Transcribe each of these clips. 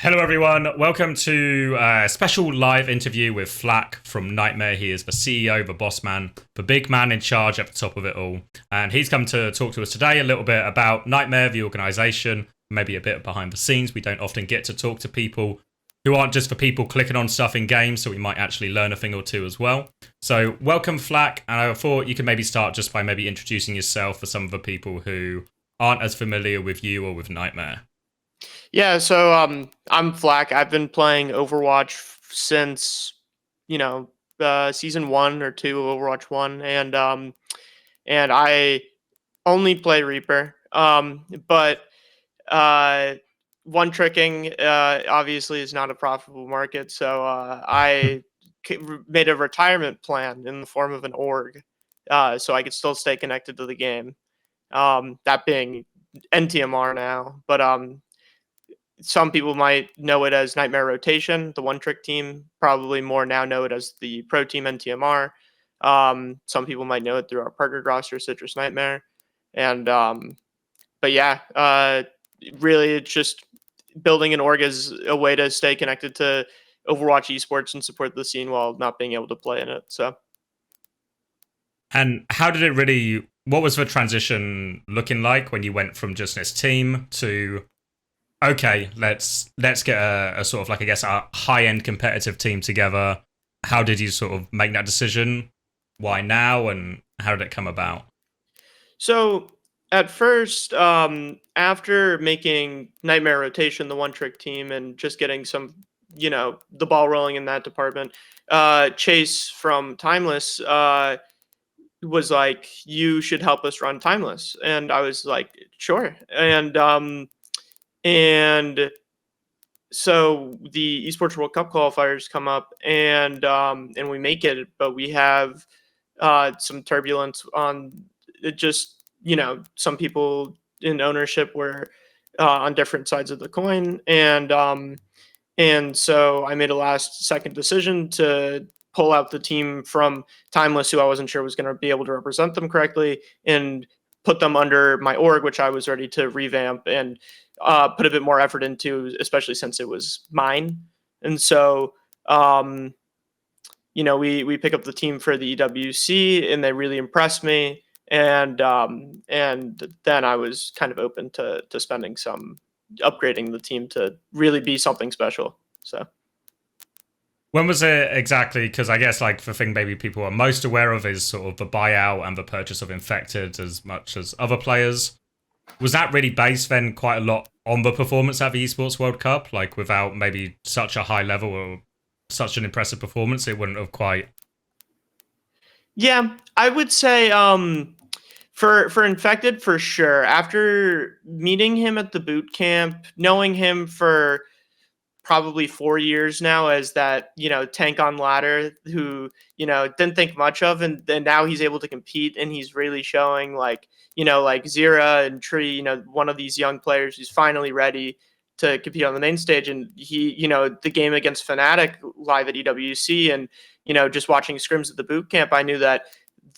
Hello, everyone. Welcome to a special live interview with Flak from NTMR. He is the CEO, the boss man, the big man in charge at the top of it all. And he's come to talk to us today a little bit about NTMR, the organization, maybe a bit behind the scenes. We don't often get to talk to people who aren't just for people clicking on stuff in games, so we might actually learn a thing or two as well. So, welcome, Flak. And I thought you could maybe start just by maybe introducing yourself for some of the people who aren't as familiar with you or with NTMR. I'm Flack. I've been playing Overwatch since season 1 or 2 of Overwatch 1, and I only play Reaper. But one tricking obviously is not a profitable market, so made a retirement plan in the form of an org, so I could still stay connected to the game. That being NTMR now, but some people might know it as Nightmare Rotation, the one trick team. Probably more now know it as the pro team NTMR. Some people might know it through our partner roster, Citrus Nightmare. And but yeah, really, it's just building an org as a way to stay connected to Overwatch esports and support the scene while not being able to play in it. So. And how did it really? What was the transition looking like when you went from just this team to okay, let's get a sort of like I guess a high end competitive team together? How did you sort of make that decision? Why now, and how did it come about? So at first, after making Nightmare Rotation the one trick team and just getting some, the ball rolling in that department, Chase from Timeless was like, "You should help us run Timeless," and I was like, "Sure." And so the Esports World Cup qualifiers come up, and we make it, but we have some turbulence on it. Just some people in ownership were on different sides of the coin, and so I made a last second decision to pull out the team from Timeless, who I wasn't sure was going to be able to represent them correctly, and put them under my org, which I was ready to revamp and put a bit more effort into, especially since it was mine. And so, we pick up the team for the EWC, and they really impressed me. And then I was kind of open to spending some upgrading the team to really be something special. So. When was it exactly? Because I guess like the thing maybe people are most aware of is sort of the buyout and the purchase of Infected as much as other players. Was that really based then quite a lot on the performance at the Esports World Cup? Like without maybe such a high level or such an impressive performance, it wouldn't have quite. Yeah, I would say for Infected for sure. After meeting him at the boot camp, knowing him for probably 4 years now as that tank on ladder who didn't think much of, and then now he's able to compete, and he's really showing like Zira and Tree, one of these young players who's finally ready to compete on the main stage. And he, the game against Fnatic live at EWC, and just watching scrims at the boot camp, I knew that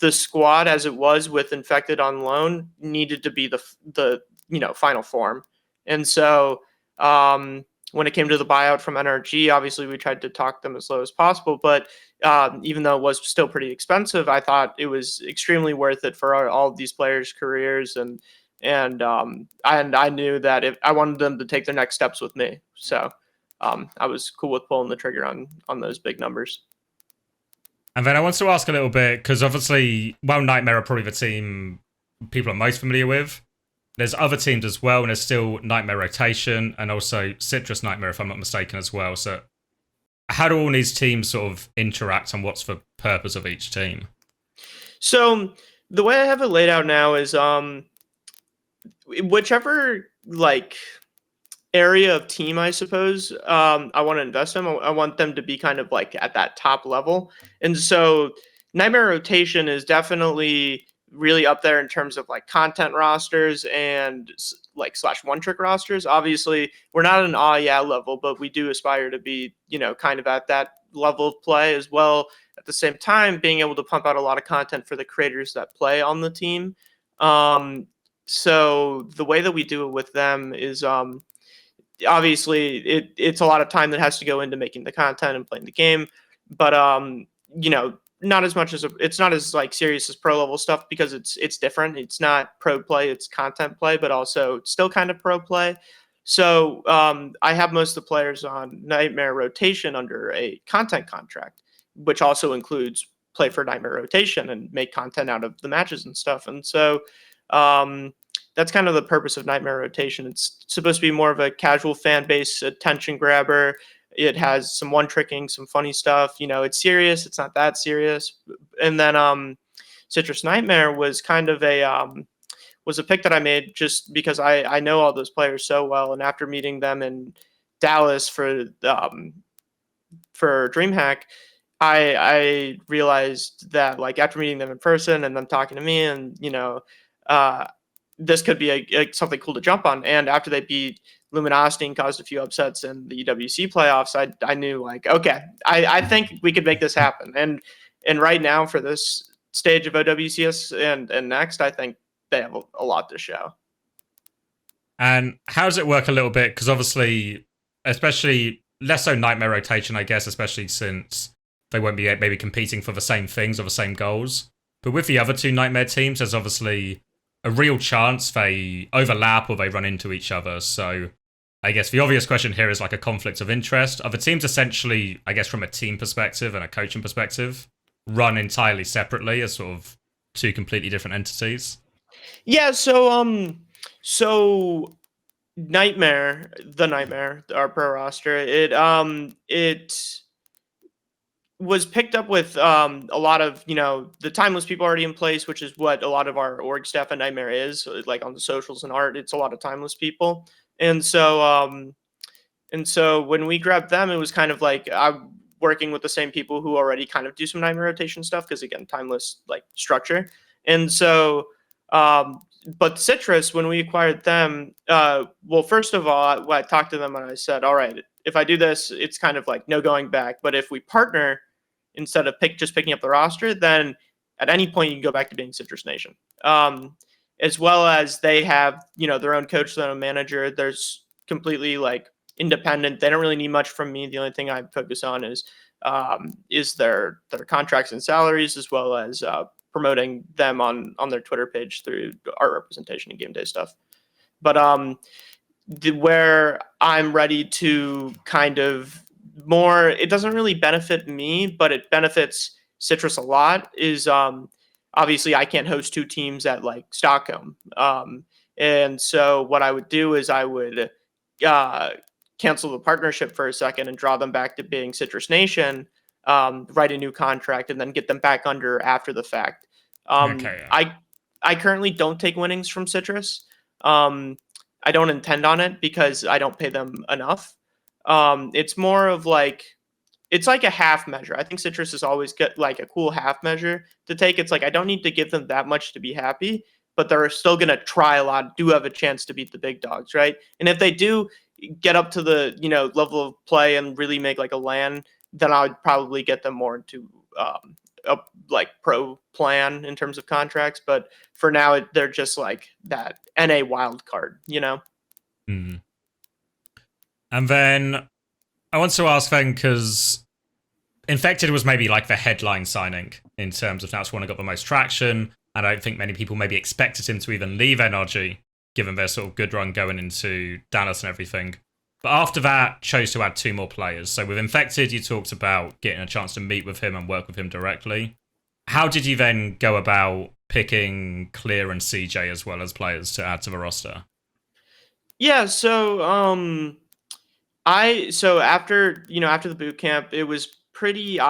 the squad as it was with Infected on loan needed to be the final form. And so when it came to the buyout from NRG, obviously we tried to talk them as low as possible, but even though it was still pretty expensive, I thought it was extremely worth it for all of these players' careers, and I knew that if I wanted them to take their next steps with me, so I was cool with pulling the trigger on those big numbers. And then I want to ask a little bit, because obviously, well, NTMR are probably the team people are most familiar with. There's other teams as well, and there's still NTMR Rotation and also Citrus Nightmare, if I'm not mistaken, as well. So how do all these teams sort of interact, and what's the purpose of each team? So the way I have it laid out now is whichever area of team, I suppose, I want to invest in. I want them to be kind of like at that top level. And so Nightmare Rotation is definitely really up there in terms of like content rosters and like / one trick rosters. Obviously, we're not at an yeah level, but we do aspire to be, kind of at that level of play as well. At the same time, being able to pump out a lot of content for the creators that play on the team. So the way that we do it with them is obviously it's a lot of time that has to go into making the content and playing the game, but not as much as it's not as like serious as pro level stuff because it's different. It's not pro play, it's content play, but also still kind of pro play. So I have most of the players on Nightmare rotation under a content contract, which also includes play for Nightmare rotation and make content out of the matches and stuff. And so um, that's kind of the purpose of Nightmare rotation. It's supposed to be more of a casual fan base attention grabber. It has some one tricking, some funny stuff. It's serious. It's not that serious. And then Citrus Nightmare was kind of was a pick that I made just because I know all those players so well, and after meeting them in Dallas for DreamHack, I realized that like after meeting them in person and them talking to me, and uh, this could be something cool to jump on. And after they beat Luminosity and caused a few upsets in the EWC playoffs, I knew like, okay, I think we could make this happen. And right now for this stage of OWCS and next, I think they have a lot to show. And how does it work a little bit? Because obviously, especially less so Nightmare rotation, I guess, especially since they won't be maybe competing for the same things or the same goals. But with the other two Nightmare teams, there's obviously a real chance they overlap or they run into each other. So I guess the obvious question here is like a conflict of interest. Are the teams essentially, I guess, from a team perspective and a coaching perspective, run entirely separately as sort of two completely different entities? Yeah, so Nightmare, our pro roster, it was picked up with a lot of the timeless people already in place, which is what a lot of our org staff at Nightmare is. Like on the socials and art, it's a lot of timeless people, and so when we grabbed them, it was kind of like I'm working with the same people who already kind of do some Nightmare rotation stuff because again, timeless like structure. And so, but Citrus, when we acquired them, well, first of all, I talked to them and I said, all right, if I do this, it's kind of like no going back. But if we partner instead of just picking up the roster, then at any point you can go back to being Citrus Nation. As well as they have their own coach, their own manager. There's completely like independent. They don't really need much from me. The only thing I focus on is their contracts and salaries, as well as promoting them on their Twitter page through art representation and game day stuff. But where I'm ready to kind of more, it doesn't really benefit me, but it benefits Citrus a lot. Is obviously I can't host two teams at like Stockholm, and so what I would do is I would cancel the partnership for a second and draw them back to being Citrus Nation, write a new contract, and then get them back under after the fact. Okay. I currently don't take winnings from Citrus. I don't intend on it because I don't pay them enough. It's more of like it's like a half measure. I think Citrus is always get like a cool half measure to take. It's like I don't need to give them that much to be happy, but they're still gonna try a lot, do have a chance to beat the big dogs, right? And if they do get up to the level of play and really make like a LAN, then I would probably get them more into a like pro plan in terms of contracts. But for now, they're just like that NA wild card, Hmm. And then I want to ask then, because Infected was maybe like the headline signing in terms of that's one that got the most traction, and I don't think many people maybe expected him to even leave NRG, given their sort of good run going into Dallas and everything. But after that, chose to add two more players. So with Infected, you talked about getting a chance to meet with him and work with him directly. How did you then go about picking Clear and CJ as well as players to add to the roster? Yeah, so after the boot camp, it was pretty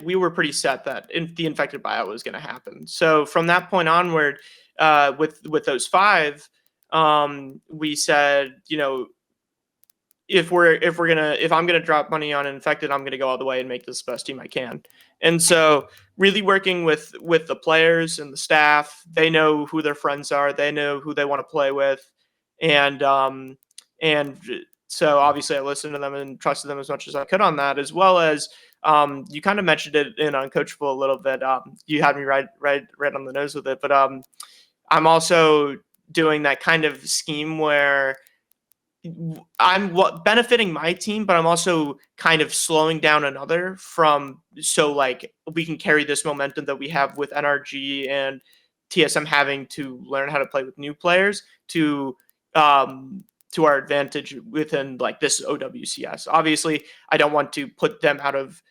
we were pretty set that the infected buyout was going to happen. So from that point onward, with those five, we said, if I'm gonna drop money on infected, I'm gonna go all the way and make this the best team I can. And so really working with the players and the staff, they know who their friends are, they know who they want to play with, and so obviously I listened to them and trusted them as much as I could on that, as well as you kind of mentioned it in Uncoachable a little bit. You had me right on the nose with it, but I'm also doing that kind of scheme where I'm benefiting my team, but I'm also kind of slowing down another from so like we can carry this momentum that we have with NRG and TSM having to learn how to play with new players um to our advantage within like this OWCS. Obviously, I don't want to put them out of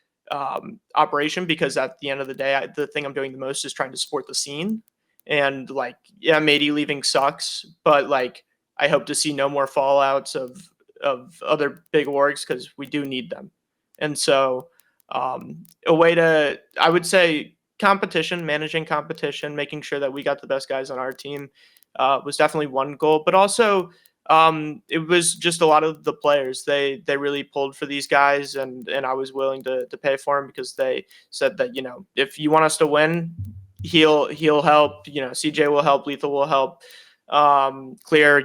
operation because at the end of the day, the thing I'm doing the most is trying to support the scene. And like, yeah, Mady leaving sucks, but like I hope to see no more fallouts of other big orgs because we do need them. And so a way to, I would say, competition, managing competition, making sure that we got the best guys on our team was definitely one goal. But also, it was just a lot of the players. They really pulled for these guys, and I was willing to pay for them because they said that if you want us to win, he'll help. CJ will help, Lethal will help, clear.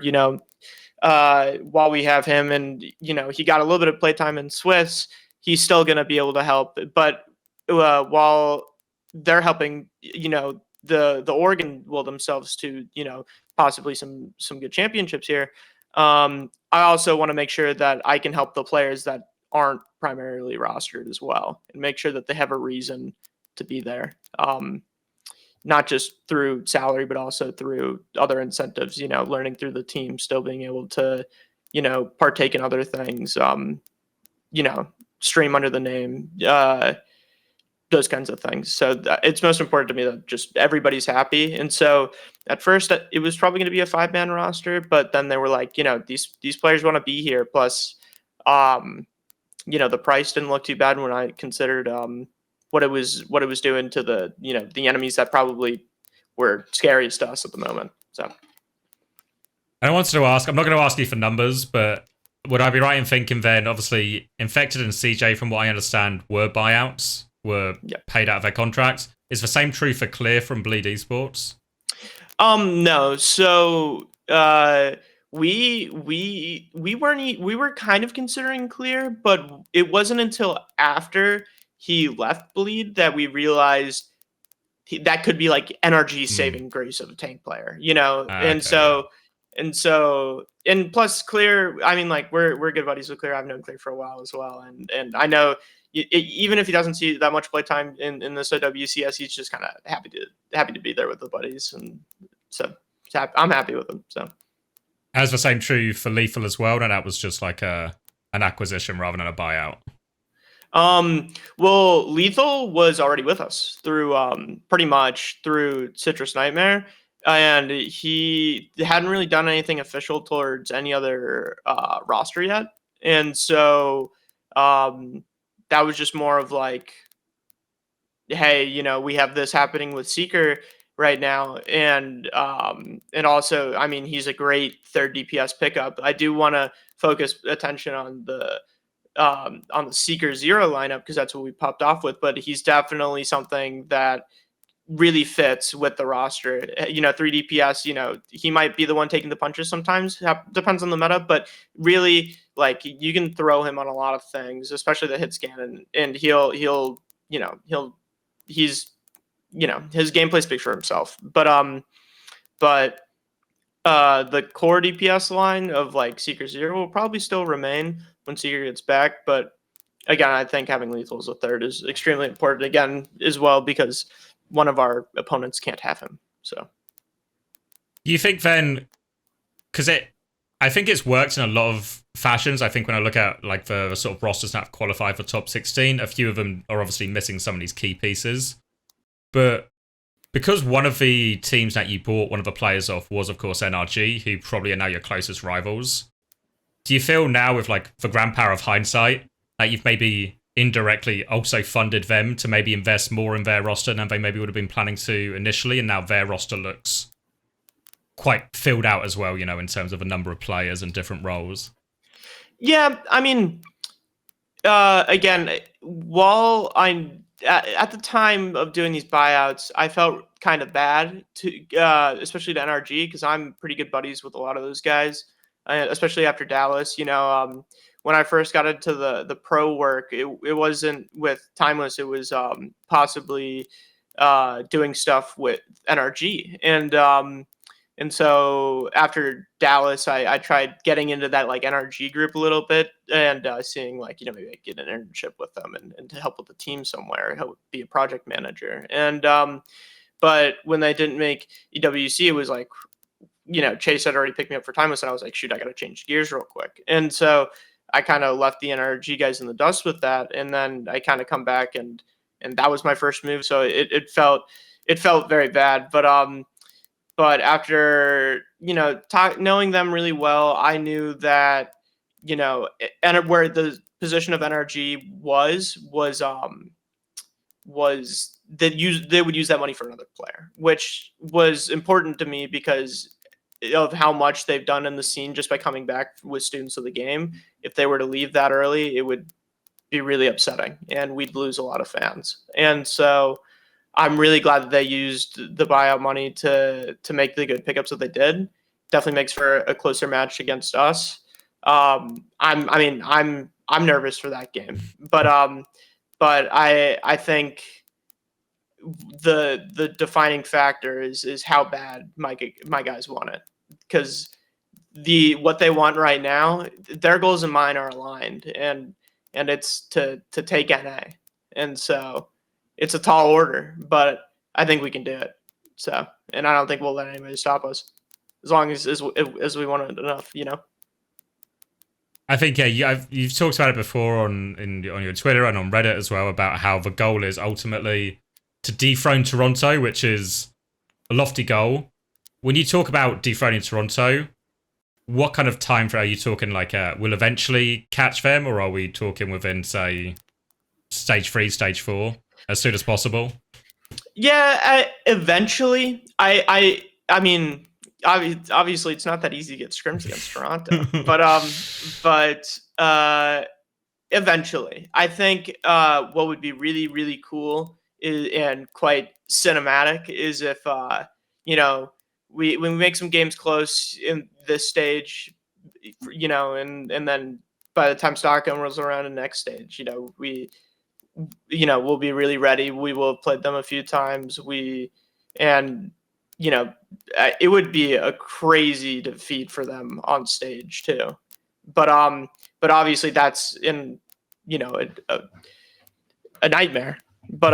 While we have him, and he got a little bit of playtime in Swiss, he's still going to be able to help. But while they're helping, the Oregon will themselves to possibly some good championships here. I also want to make sure that I can help the players that aren't primarily rostered as well, and make sure that they have a reason to be there. Not just through salary, but also through other incentives, learning through the team, still being able to, partake in other things, stream under the name, those kinds of things. So it's most important to me that just everybody's happy. And so at first it was probably going to be a 5-man roster, but then they were like, these players want to be here. Plus, the price didn't look too bad when I considered, what it was doing to the enemies that probably were scariest to us at the moment. So, And I wanted to ask, I'm not going to ask you for numbers, but would I be right in thinking then, obviously, Infected and CJ, from what I understand, were buyouts, were paid out of their contracts? Is the same true for Clear from Bleed Esports? No. So, we were kind of considering Clear, but it wasn't until after he left Bleed that we realized that could be like NRG saving grace of a tank player, and plus Clear, I mean, like we're good buddies with Clear. I've known Clear for a while as well, and I know even if he doesn't see that much playtime in this OWCS, he's just kind of happy to be there with the buddies, and so I'm happy with him. So, as the same true for Lethal as well, and that was just like an acquisition rather than a buyout. Well, Lethal was already with us through pretty much through Citrus Nightmare, and he hadn't really done anything official towards any other roster yet, and so that was just more of like, hey, we have this happening with Seeker right now, and also, I mean, he's a great third DPS pickup. I do want to focus attention on the Seeker Zero lineup because that's what we popped off with. But he's definitely something that really fits with the roster. 3 DPS, he might be the one taking the punches sometimes. Depends on the meta, but really, like, you can throw him on a lot of things, especially the hit scan, and his gameplay speaks for himself. But the core DPS line of like Seeker Zero will probably still remain when Seeker gets back. But again, I think having Lethal as a third is extremely important again as well, because one of our opponents can't have him. So, you think then, because I think it's worked in a lot of fashions. I think when I look at like the sort of rosters that have qualified for top 16, a few of them are obviously missing some of these key pieces. But because one of the teams that you bought one of the players off was, of course, NRG, who probably are now your closest rivals, do you feel now, with like the grand power of hindsight, that you've maybe indirectly also funded them to maybe invest more in their roster than they maybe would have been planning to initially, and now their roster looks quite filled out as well, in terms of a number of players and different roles? Yeah, I mean, again, while I'm at the time of doing these buyouts, I felt kind of bad to, especially to NRG, because I'm pretty good buddies with a lot of those guys, especially after Dallas. When I first got into the pro work, it wasn't with Timeless. It was possibly doing stuff with NRG, and And so after Dallas, I tried getting into that like NRG group a little bit and seeing like, maybe I get an internship with them and to help with the team somewhere, help be a project manager. And but when they didn't make EWC, it was like, Chase had already picked me up for Timeless, and I was like, shoot, I got to change gears real quick. And so I kind of left the NRG guys in the dust with that, and then I kind of come back and that was my first move. So it felt very bad, but after knowing them really well, I knew that and where the position of NRG was that they would use that money for another player, which was important to me because of how much they've done in the scene just by coming back with students of the game. If they were to leave that early, it would be really upsetting and we'd lose a lot of fans. And so I'm really glad that they used the buyout money to make the good pickups that they did. Definitely makes for a closer match against us. I'm nervous for that game, but I think the defining factor is how bad my guys want it, because what they want right now, their goals and mine are aligned, and it's to take NA, and so it's a tall order, but I think we can do it. So, and I don't think we'll let anybody stop us as long as we want it enough, I think you've talked about it before on your Twitter and on Reddit as well about how the goal is ultimately to dethrone Toronto, which is a lofty goal. When you talk about dethroning Toronto, what kind of time frame are you talking? Like, we'll eventually catch them, or are we talking within, say, stage 3, stage 4, as soon as possible? Yeah, eventually. I mean, obviously, it's not that easy to get scrims against Toronto, but eventually, I think what would be really, really cool and quite cinematic is if when we make some games close in this stage, and then by the time Stockholm rolls around in the next stage, we'll be really ready. We will have played them a few times. It would be a crazy defeat for them on stage too. But obviously that's in a nightmare. But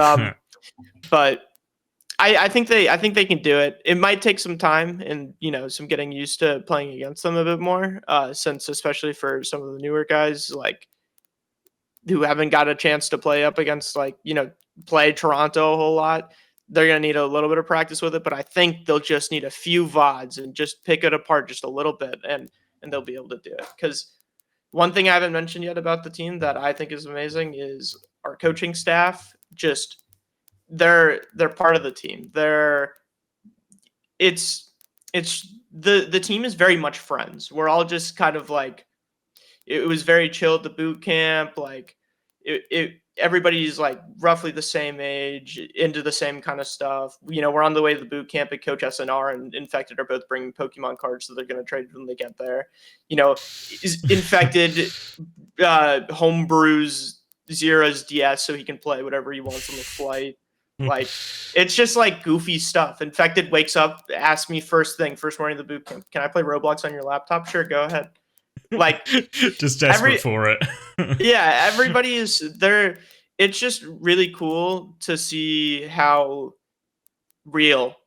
I think they can do it. It might take some time and some getting used to playing against them a bit more, since especially for some of the newer guys like who haven't got a chance to play up against play Toronto a whole lot. They're gonna need a little bit of practice with it, but I think they'll just need a few VODs and just pick it apart just a little bit, and they'll be able to do it. Because one thing I haven't mentioned yet about the team that I think is amazing is our coaching staff. Just they're part of the team. It's the team is very much friends. We're all just kind of like, it was very chill at the boot camp. Like everybody's like roughly the same age, into the same kind of stuff. We're on the way to the boot camp, and Coach SNR and Infected are both bringing Pokemon cards that they're going to trade when they get there. Infected homebrews Zera's DS so he can play whatever he wants on the flight. Like, it's just like goofy stuff. Infected wakes up, asks me first morning of the boot camp, can I play Roblox on your laptop? Sure, go ahead. Like, just desperate for it. Yeah, everybody is there. It's just really cool to see how real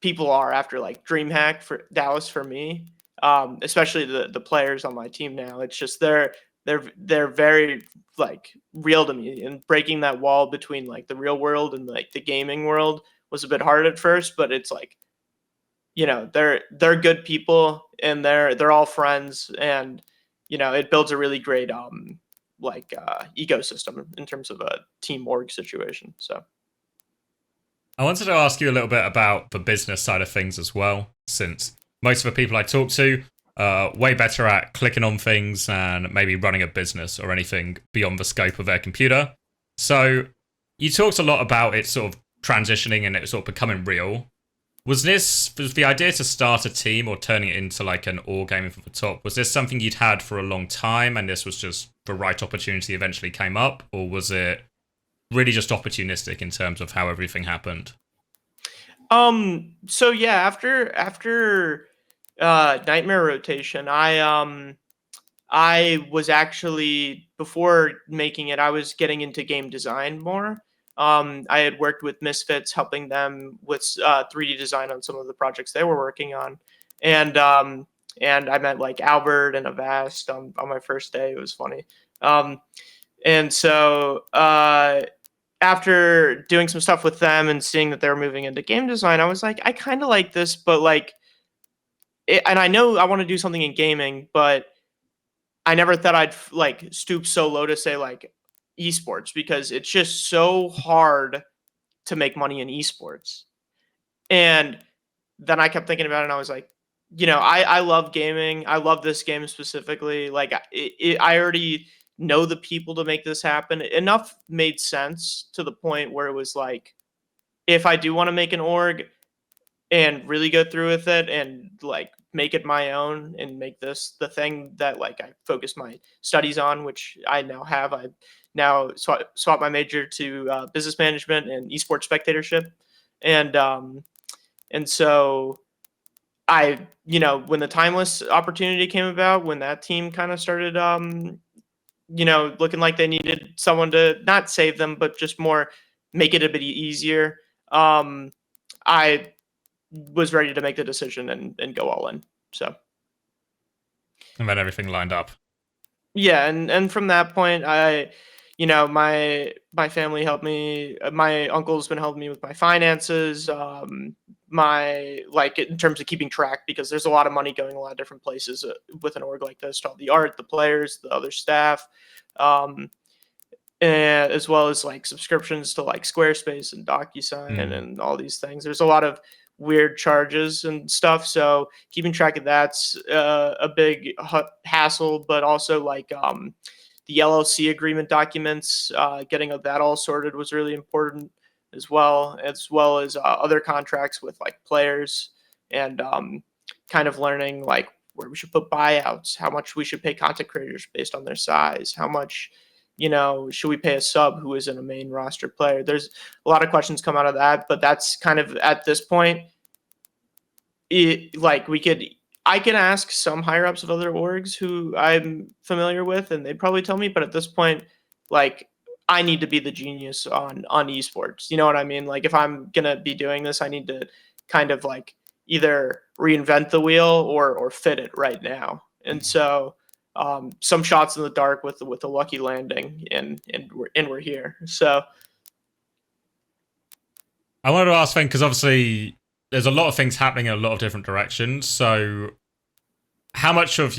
people are after like DreamHack for Dallas for me. Especially the players on my team now. It's just they're very like real to me, and breaking that wall between like the real world and like the gaming world was a bit hard at first, but it's like, they're good people, and they're all friends, and it builds a really great ecosystem in terms of a team org situation. So I wanted to ask you a little bit about the business side of things as well, since most of the people I talk to are way better at clicking on things and maybe running a business or anything beyond the scope of their computer. So you talked a lot about it sort of transitioning and it sort of becoming real. Was the idea to start a team or turning it into like an all gaming from the top? Was this something you'd had for a long time and this was just the right opportunity eventually came up? Or was it really just opportunistic in terms of how everything happened? So yeah, after Nightmare rotation, I was actually, before making it, I was getting into game design more. I had worked with Misfits, helping them with 3D design on some of the projects they were working on, and and I met like Albert and Avast on my first day. It was funny. And so after doing some stuff with them and seeing that they were moving into game design, I was like, I kind of like this, but like, and I know I want to do something in gaming, but I never thought I'd like stoop so low to say like esports, because it's just so hard to make money in esports. And then I kept thinking about it and I was like, I love gaming. I love this game specifically. Like I already know the people to make this happen. Enough made sense to the point where it was like, if I do want to make an org and really go through with it and like make it my own and make this the thing that like I focus my studies on, which I now have. I now swap my major to business management and esports spectatorship, and so when the timeless opportunity came about, when that team kind of started looking like they needed someone to not save them but just more make it a bit easier, I was ready to make the decision and go all in. So And then everything lined up. yeah, and from that point, my family helped me. My uncle's been helping me with my finances. My like in terms of keeping track, because there's a lot of money going a lot of different places with an org like this, to all the art, the players, the other staff, um, and as well as like subscriptions to like Squarespace and DocuSign and all these things. There's a lot of weird charges and stuff, so keeping track of that's a big hassle. But also like the LLC agreement documents, getting that all sorted was really important, as well as other contracts with like players, and kind of learning like where we should put buyouts, how much we should pay content creators based on their size, how much should we pay a sub who isn't a main roster player. There's a lot of questions come out of that, but that's kind of at this point, like I can ask some higher ups of other orgs who I'm familiar with, and they'd probably tell me. But at this point, like I need to be the genius on esports. You know what I mean? Like if I'm gonna be doing this, I need to kind of like either reinvent the wheel or fit it right now. And so some shots in the dark with a lucky landing, and we're here. So I wanted to ask then, because obviously there's a lot of things happening in a lot of different directions. So how much of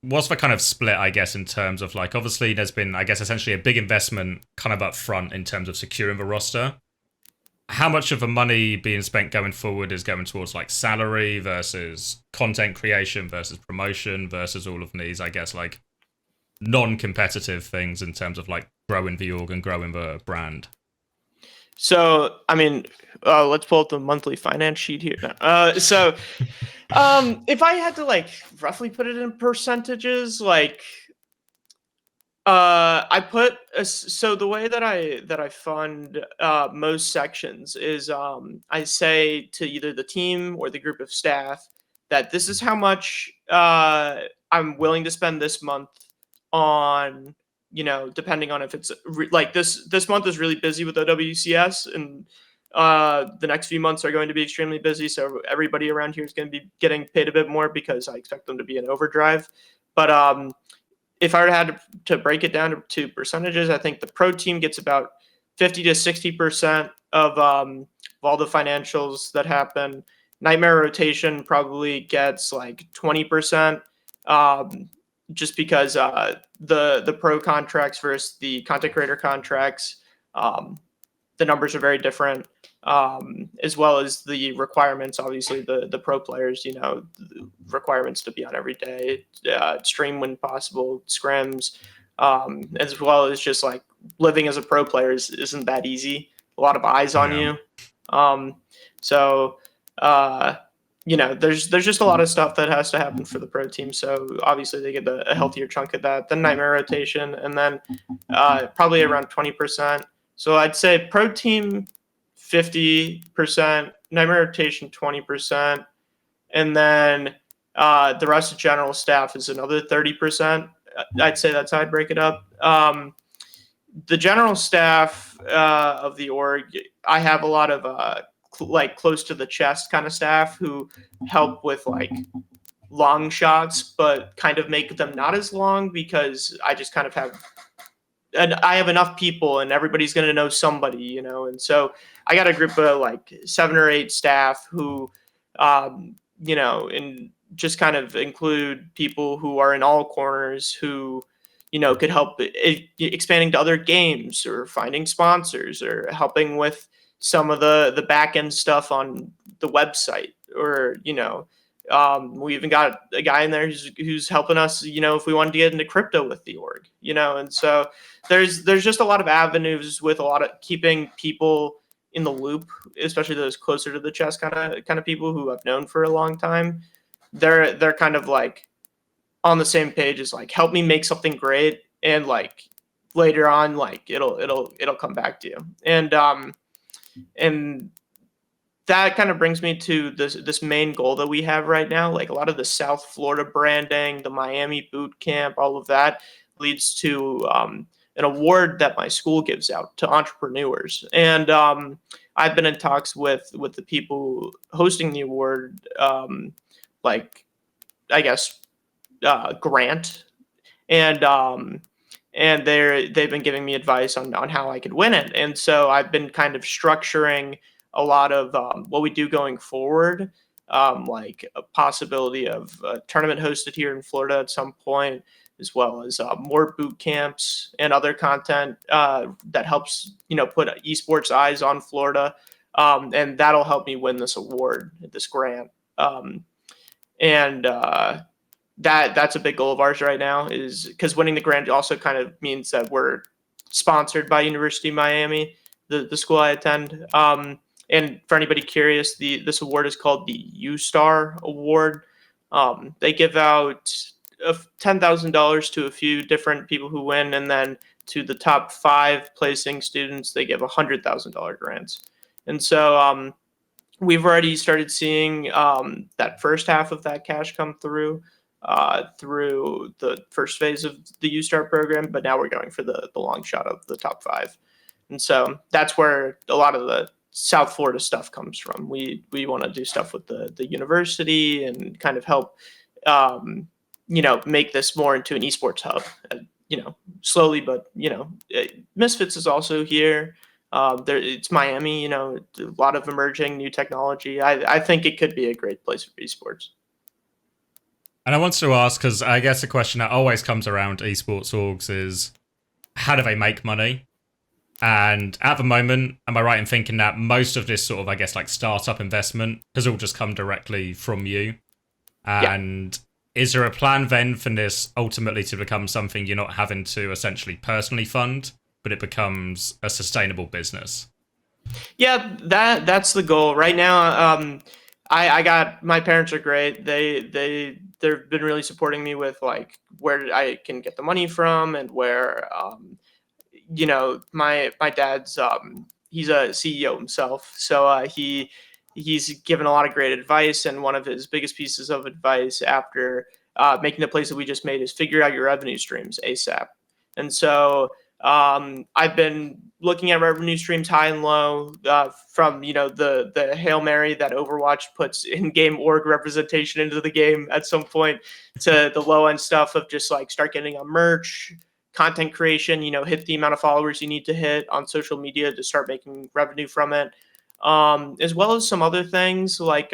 what's the kind of split, I guess, in terms of like, obviously there's been, I guess, essentially a big investment kind of up front in terms of securing the roster. How much of the money being spent going forward is going towards like salary versus content creation versus promotion versus all of these, I guess, like non-competitive things in terms of like growing the org and growing the brand? So, I mean, let's pull up the monthly finance sheet here. So, if I had to like roughly put it in percentages, like, I put so the way that I fund most sections is I say to either the team or the group of staff that this is how much I'm willing to spend this month on, depending on if it's like this month is really busy with OWCS, and the next few months are going to be extremely busy. So everybody around here is going to be getting paid a bit more because I expect them to be in overdrive. But if I had to break it down to percentages, I think the pro team gets about 50 to 60% of all the financials that happen. Nightmare rotation probably gets like 20%, just because the pro contracts versus the content creator contracts, the numbers are very different, as well as the requirements. Obviously, the pro players, the requirements to be on every day, stream when possible, scrims, as well as just like living as a pro player isn't that easy. A lot of eyes on you. So there's just a lot of stuff that has to happen for the pro team. So obviously they get a healthier chunk of that. Then nightmare rotation, and then probably around 20%. So I'd say pro team 50%, Nightmare rotation 20%, and then the rest of general staff is another 30%. I'd say that's how I'd break it up. The general staff of the org, I have a lot of like close to the chest kind of staff who help with like long shots, but kind of make them not as long because I just kind of have, and I have enough people and everybody's going to know somebody, you know? And so I got a group of like 7 or 8 staff who, you know, and just kind of include people who are in all corners who, you know, could help expanding to other games or finding sponsors or helping with some of the back end stuff on the website, or, you know, we even got a guy in there who's helping us, you know, if we wanted to get into crypto with the org, you know. And so there's just a lot of avenues with a lot of keeping people in the loop, especially those closer to the chest kind of people who I've known for a long time. They're kind of like on the same page as like, help me make something great, and like later on, like it'll come back to you. And that kind of brings me to this main goal that we have right now. Like a lot of the South Florida branding, the Miami boot camp, all of that leads to an award that my school gives out to entrepreneurs. And I've been in talks with the people hosting the award, like I guess Grant, and they've been giving me advice on how I could win it. And so I've been kind of structuring a lot of what we do going forward, like a possibility of a tournament hosted here in Florida at some point, as well as more boot camps and other content that helps, you know, put esports eyes on Florida, and that'll help me win this award, this grant. And that's a big goal of ours right now, is because winning the grant also kind of means that we're sponsored by University of Miami, the school I attend. And for anybody curious, this award is called the U-Star Award. They give out $10,000 to a few different people who win, and then to the top 5 placing students, they give $100,000 grants. And so we've already started seeing that first half of that cash come through the first phase of the U-Star program, but now we're going for the long shot of the top 5. And so that's where a lot of the South Florida stuff comes from. We want to do stuff with the university and kind of help, you know, make this more into an esports hub. You know, slowly, but you know, Misfits is also here. It's Miami. You know, a lot of emerging new technology. I think it could be a great place for esports. And I wanted to ask, because I guess a question that always comes around esports orgs is, how do they make money? And at the moment, am I right in thinking that most of this sort of, I guess, like startup investment has all just come directly from you? And is there a plan then for this ultimately to become something you're not having to essentially personally fund, but it becomes a sustainable business? Yeah, that's the goal right now. I got, my parents are great. They've been really supporting me with like where I can get the money from, and where you know, my dad's he's a CEO himself, so he's given a lot of great advice, and one of his biggest pieces of advice after making the place that we just made is figure out your revenue streams ASAP. And so I've been looking at revenue streams high and low, from, you know, the Hail Mary that Overwatch puts in-game org representation into the game at some point, to the low end stuff of just like start getting on merch, content creation, you know, hit the amount of followers you need to hit on social media to start making revenue from it, as well as some other things like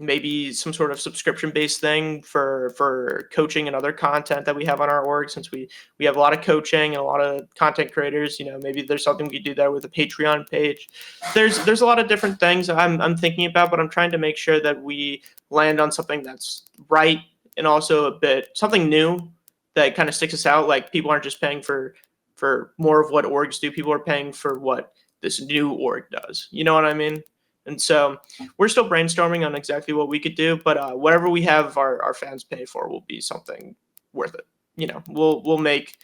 maybe some sort of subscription-based thing for coaching and other content that we have on our org, since we have a lot of coaching and a lot of content creators. You know, maybe there's something we could do there with a Patreon page. There's a lot of different things I'm thinking about, but I'm trying to make sure that we land on something that's right, and also a bit something new that kind of sticks us out. Like, people aren't just paying for more of what orgs do. People are paying for what this new org does. You know what I mean? And so we're still brainstorming on exactly what we could do, but whatever we have our fans pay for will be something worth it. You know, we'll make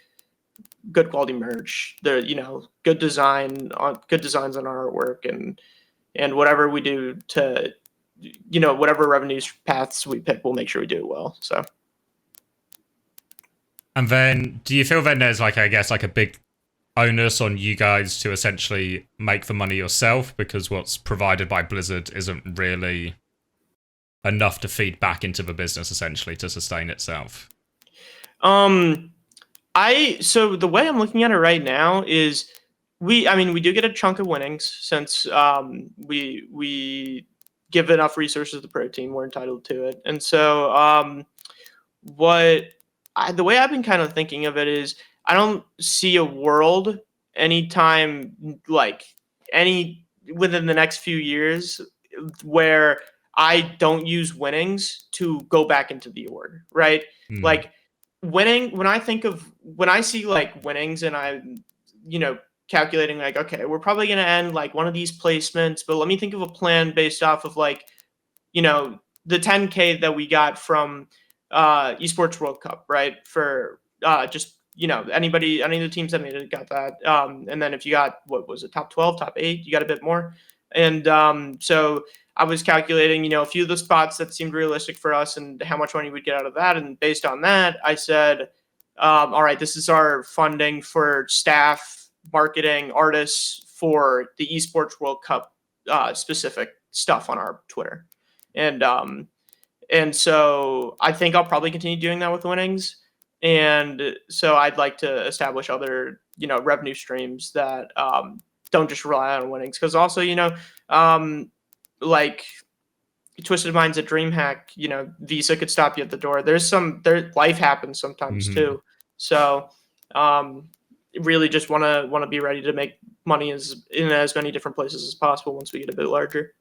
good quality merch, good designs on our artwork, and whatever we do to, whatever revenue paths we pick, we'll make sure we do it well. So. And then, do you feel then there's like, I guess, like a big onus on you guys to essentially make the money yourself, because what's provided by Blizzard isn't really enough to feed back into the business essentially to sustain itself? So the way I'm looking at it right now is we do get a chunk of winnings since we give enough resources to the pro team, we're entitled to it. And so the way I've been kind of thinking of it is I don't see a world anytime within the next few years where I don't use winnings to go back into the org, right? Like winning, when I see like winnings and I'm, calculating like, okay, we're probably going to end like one of these placements, but let me think of a plan based off of like, the 10K that we got from Esports World Cup, right? For just, any of the teams that made it got that. And then if you got, what was it, top 12, top 8, you got a bit more. And so I was calculating, a few of the spots that seemed realistic for us and how much money we'd get out of that. And based on that, I said, all right, this is our funding for staff, marketing, artists for the Esports World Cup specific stuff on our Twitter. And so I think I'll probably continue doing that with winnings. And so I'd like to establish other, revenue streams that don't just rely on winnings. Because also, like Twisted Minds at DreamHack, Visa could stop you at the door. Life happens sometimes too. So really just want to be ready to make money in as many different places as possible once we get a bit larger.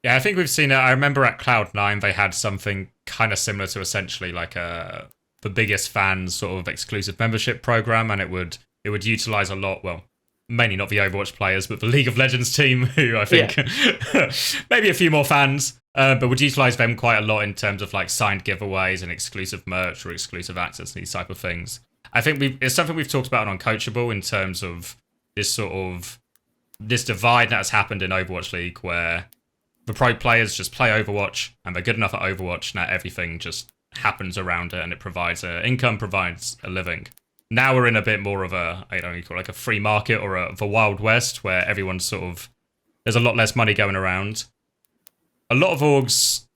Yeah, I think we've seen it. I remember at Cloud9 they had something kind of similar to essentially like the biggest fans sort of exclusive membership program, and it would utilize a lot, well, mainly not the Overwatch players, but the League of Legends team, who I think maybe a few more fans, but would utilize them quite a lot in terms of like signed giveaways and exclusive merch or exclusive access to these type of things. I think it's something we've talked about on Uncoachable in terms of this divide that has happened in Overwatch League, where the pro players just play Overwatch and they're good enough at Overwatch. Now everything just happens around it and it provides income, provides a living. Now we're in a bit more of a, I don't know, call it like a free market or the Wild West, where everyone's there's a lot less money going around. A lot of orgs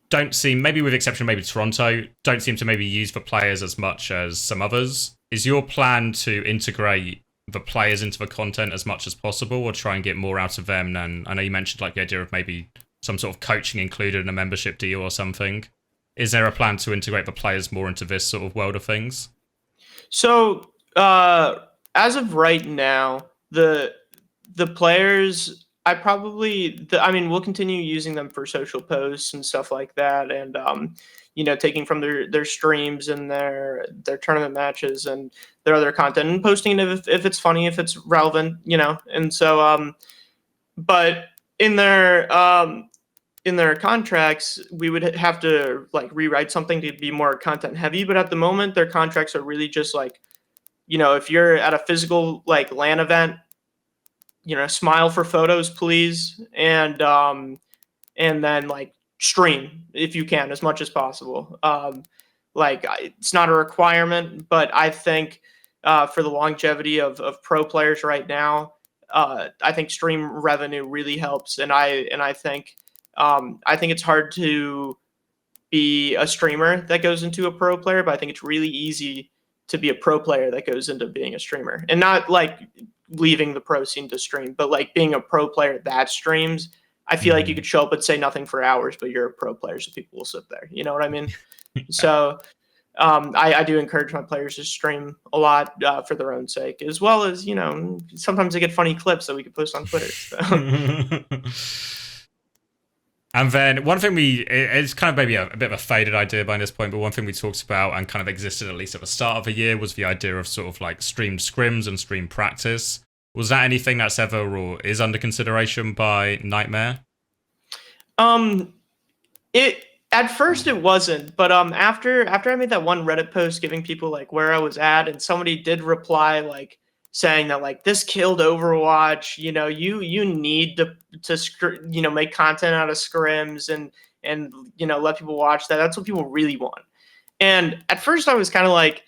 don't seem, maybe with exception maybe Toronto, don't seem to maybe use the players as much as some others. Is your plan to integrate the players into the content as much as possible, or try and get more out of them? And I know you mentioned like the idea of maybe some sort of coaching included in a membership deal or something. Is there a plan to integrate the players more into this sort of world of things? So as of right now, the players, we'll continue using them for social posts and stuff like that, and taking from their streams and their tournament matches and their other content and posting it if it's funny, if it's relevant, and so but in their contracts, we would have to like rewrite something to be more content heavy. But at the moment, their contracts are really just like, if you're at a physical like LAN event, smile for photos, please, and then like stream if you can as much as possible. It's not a requirement, but I think for the longevity of pro players right now, I think stream revenue really helps, and I think it's hard to be a streamer that goes into a pro player, but I think it's really easy to be a pro player that goes into being a streamer, and not like leaving the pro scene to stream, but like being a pro player that streams. I feel like you could show up and say nothing for hours, but you're a pro player, so people will sit there. You know what I mean? So I do encourage my players to stream a lot for their own sake, as well as, sometimes they get funny clips that we can post on Twitter. So. And then one thing it's kind of maybe a bit of a faded idea by this point, but one thing we talked about and kind of existed at least at the start of the year was the idea of sort of like streamed scrims and streamed practice. Was that anything that's ever or is under consideration by Nightmare? At first it wasn't, but after I made that one Reddit post giving people like where I was at, and somebody did reply like saying that like this killed Overwatch. You need to make content out of scrims and let people watch that. That's what people really want. And at first I was kind of like,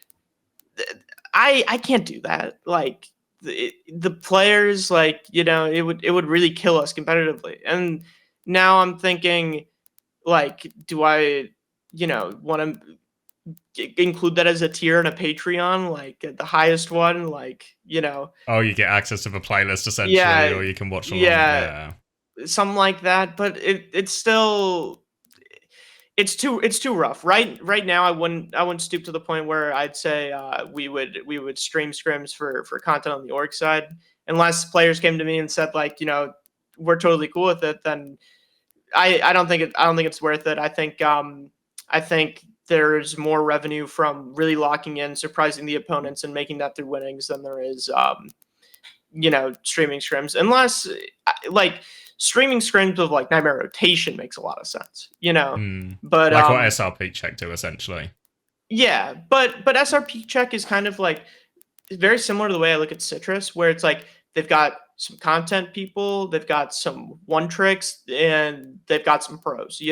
I can't do that. Like the players, like it would really kill us competitively. And now I'm thinking, like, do I want to include that as a tier in a Patreon, like the highest one, like Oh, you get access to the playlist essentially, yeah, or you can watch along. yeah, Yeah. something like that. But it's still it's too rough. Right now, I wouldn't stoop to the point where I'd say we would stream scrims for content on the org side, unless players came to me and said like we're totally cool with it. Then I don't think it's worth it. I think there's more revenue from really locking in, surprising the opponents, and making that through winnings than there is streaming scrims. Unless like streaming scrims of like Nightmare Rotation makes a lot of sense. But Like what SRP check do essentially. yeah, but SRP check is kind of like very similar to the way I look at Citrus, where it's like they've got some content people, they've got some one tricks, and they've got some pros,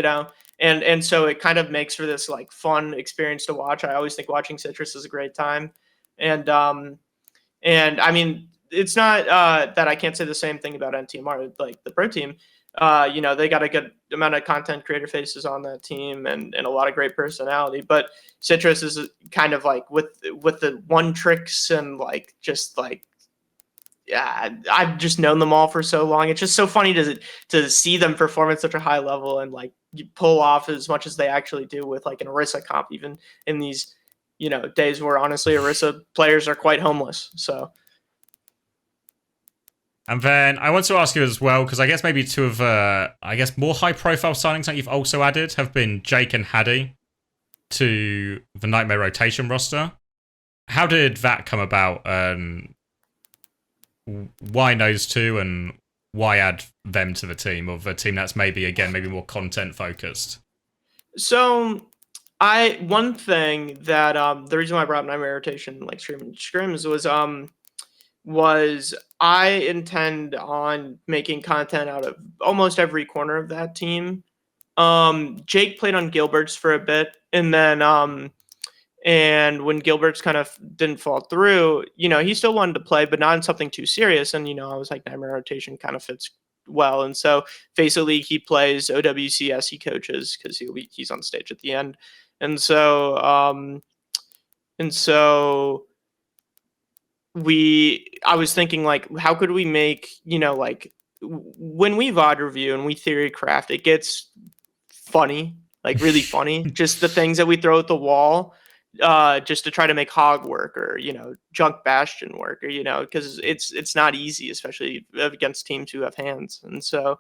and so it kind of makes for this like fun experience to watch. I always think watching Citrus is a great time, and I mean it's not that I can't say the same thing about NTMR, like the pro team. They got a good amount of content creator faces on that team and a lot of great personality. But Citrus is kind of like with the one tricks and like just like yeah, I've just known them all for so long. It's just so funny to see them perform at such a high level and like you pull off as much as they actually do with like an Orisa comp, even in these days where honestly Orisa players are quite homeless. So. And then I want to ask you as well, because I guess maybe two of, I guess, more high-profile signings that you've also added have been Jake and Hadi to the Nightmare Rotation roster. How did that come about? Why those two, and why add them to the team of a team that's maybe more content-focused? So one thing that the reason why I brought up Nightmare Rotation like streaming scrims was I intend on making content out of almost every corner of that team. Jake played on Gilbert's for a bit, and then and when Gilbert's kind of didn't fall through, he still wanted to play, but not in something too serious. And I was like, Nightmare Rotation kind of fits well, and so Face of League he plays, OWCS he coaches because he's on stage at the end, and so I was thinking like, how could we make, like when we VOD review and we theory craft, it gets funny, like really funny, just the things that we throw at the wall, just to try to make Hog work or, Junk Bastion work or, because it's not easy, especially against teams who have hands. And so,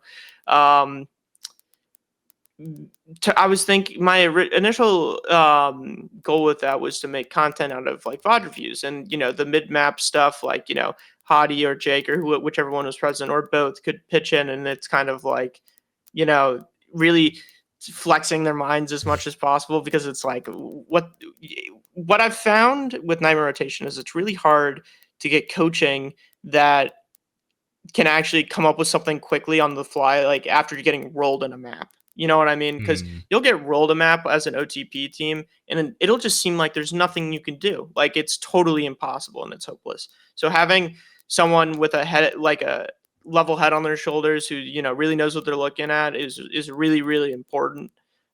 I was thinking my initial goal with that was to make content out of like VOD reviews and the mid map stuff, like Hadi or Jake or whichever one was present or both could pitch in, and it's kind of like really flexing their minds as much as possible, because it's like what I've found with Nightmare Rotation is it's really hard to get coaching that can actually come up with something quickly on the fly, like after getting rolled in a map. You know what I mean? Because you'll get rolled a map as an OTP team, and then it'll just seem like there's nothing you can do. Like it's totally impossible and it's hopeless. So having someone with a head, like a level head on their shoulders, who really knows what they're looking at, is really really important.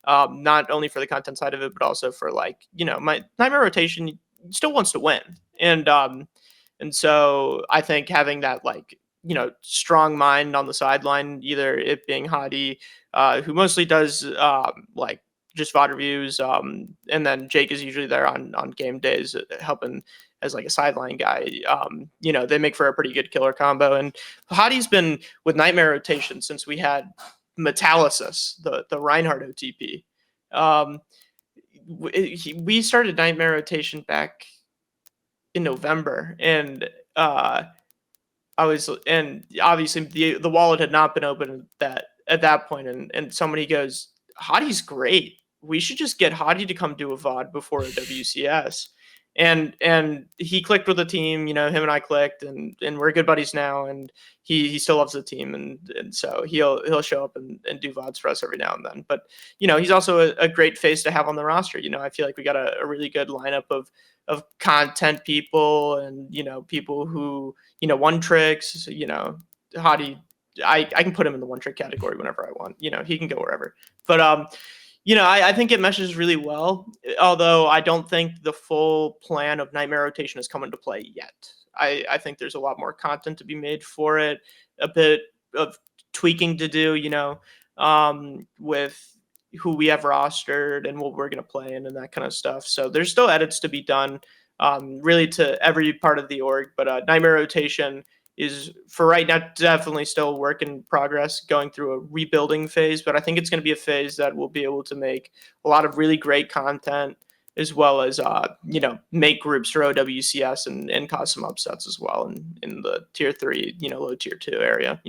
Not only for the content side of it, but also for like my Nightmare Rotation still wants to win, and so I think having that like strong mind on the sideline, either it being Hadi, who mostly does like just VOD reviews, and then Jake is usually there on game days helping as like a sideline guy. They make for a pretty good killer combo. And Hadi's been with Nightmare Rotation since we had Metallicis, the Reinhardt OTP. We started Nightmare Rotation back in November, and and obviously the wallet had not been open at that point, and somebody goes, Hadi's great. we should just get Hadi to come do a VOD before a WCS. And he clicked with the team, him and I clicked, and we're good buddies now, and he still loves the team, and so he'll show up and do VODs for us every now and then. But he's also a great face to have on the roster. I feel like we got a really good lineup of content people, and people who one tricks. Hadi, I can put him in the one trick category whenever I want. He can go wherever. But I think it meshes really well, although I don't think the full plan of Nightmare Rotation has come into play yet. I think there's a lot more content to be made for it, a bit of tweaking to do, with who we have rostered and what we're going to play in and that kind of stuff. So there's still edits to be done, really to every part of the org. But Nightmare Rotation is, for right now, definitely still a work in progress, going through a rebuilding phase. But I think it's going to be a phase that will be able to make a lot of really great content, as well as make groups for OWCS and cause some upsets as well in the tier 3, low tier 2 area.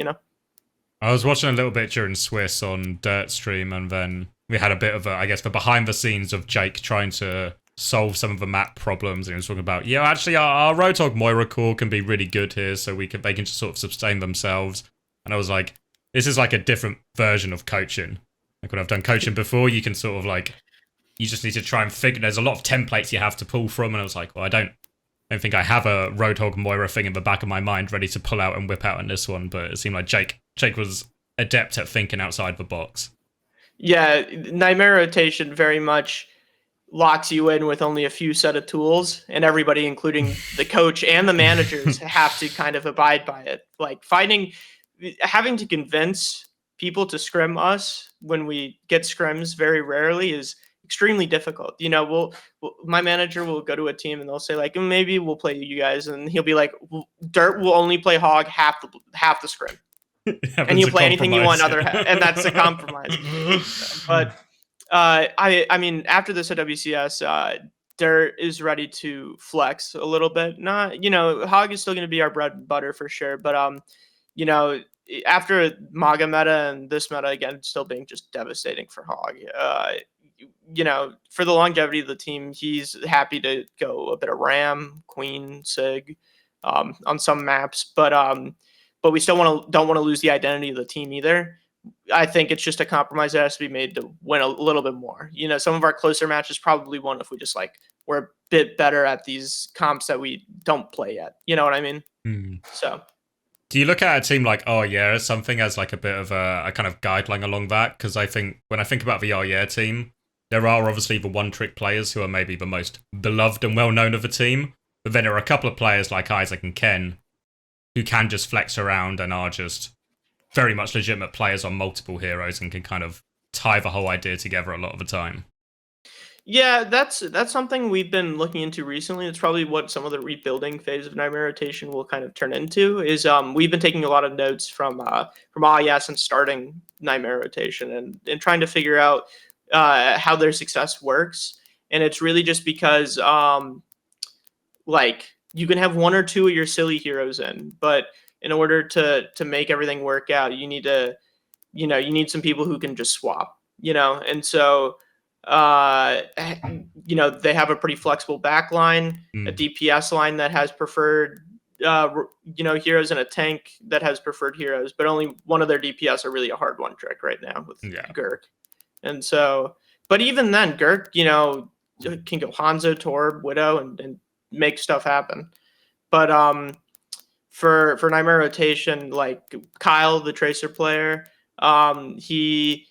I was watching a little bit during Swiss on Dirt Stream, and then we had a bit of the behind the scenes of Jake trying to solve some of the map problems, and he was talking about, actually our Roadhog Moira core can be really good here, so they can just sort of sustain themselves. And I was like, this is like a different version of coaching. Like when I've done coaching before, you can sort of like, you just need to try and figure, there's a lot of templates you have to pull from, and I was like, well, I don't think I have a Roadhog Moira thing in the back of my mind ready to pull out and whip out in this one, but it seemed like Jake was adept at thinking outside the box. Yeah, Nightmare Rotation very much locks you in with only a few set of tools, and everybody, including the coach and the managers, have to kind of abide by it. Like having to convince people to scrim us when we get scrims very rarely is extremely difficult. My manager will go to a team and they'll say like, maybe we'll play you guys, and he'll be like, Dirt will only play Hog half the scrim. And you play anything you want and that's a compromise. But I mean, after this at WCS, Dirt is ready to flex a little bit. Not, Hog is still going to be our bread and butter for sure. But after Maga meta and this meta again, still being just devastating for Hog. For the longevity of the team, he's happy to go a bit of Ram, Queen, Sig, on some maps, but we still don't want to lose the identity of the team either. I think it's just a compromise that has to be made to win a little bit more. Some of our closer matches probably won if we just we're a bit better at these comps that we don't play yet. You know what I mean? So. Do you look at a team like Oh Yeah as something as like a bit of a kind of guideline along that? Because I think when I think about the Oh Yeah team, there are obviously the one-trick players who are maybe the most beloved and well-known of the team, but then there are a couple of players like Isaac and Ken who can just flex around and are just very much legitimate players on multiple heroes and can kind of tie the whole idea together a lot of the time. Yeah, that's something we've been looking into recently. It's probably what some of the rebuilding phase of Nightmare Rotation will kind of turn into. Is we've been taking a lot of notes from Yes and starting Nightmare Rotation and trying to figure out how their success works. And it's really just because you can have one or two of your silly heroes in, but in order to make everything work out, you need some people who can just swap, and so they have a pretty flexible back line, a DPS line that has preferred heroes, and a tank that has preferred heroes, but only one of their DPS are really a hard one trick right now with Gurk. And so, but even then, Gurk, can go Hanzo, Torb, Widow, and make stuff happen. But for Nightmare Rotation, like Kyle, the Tracer player, he's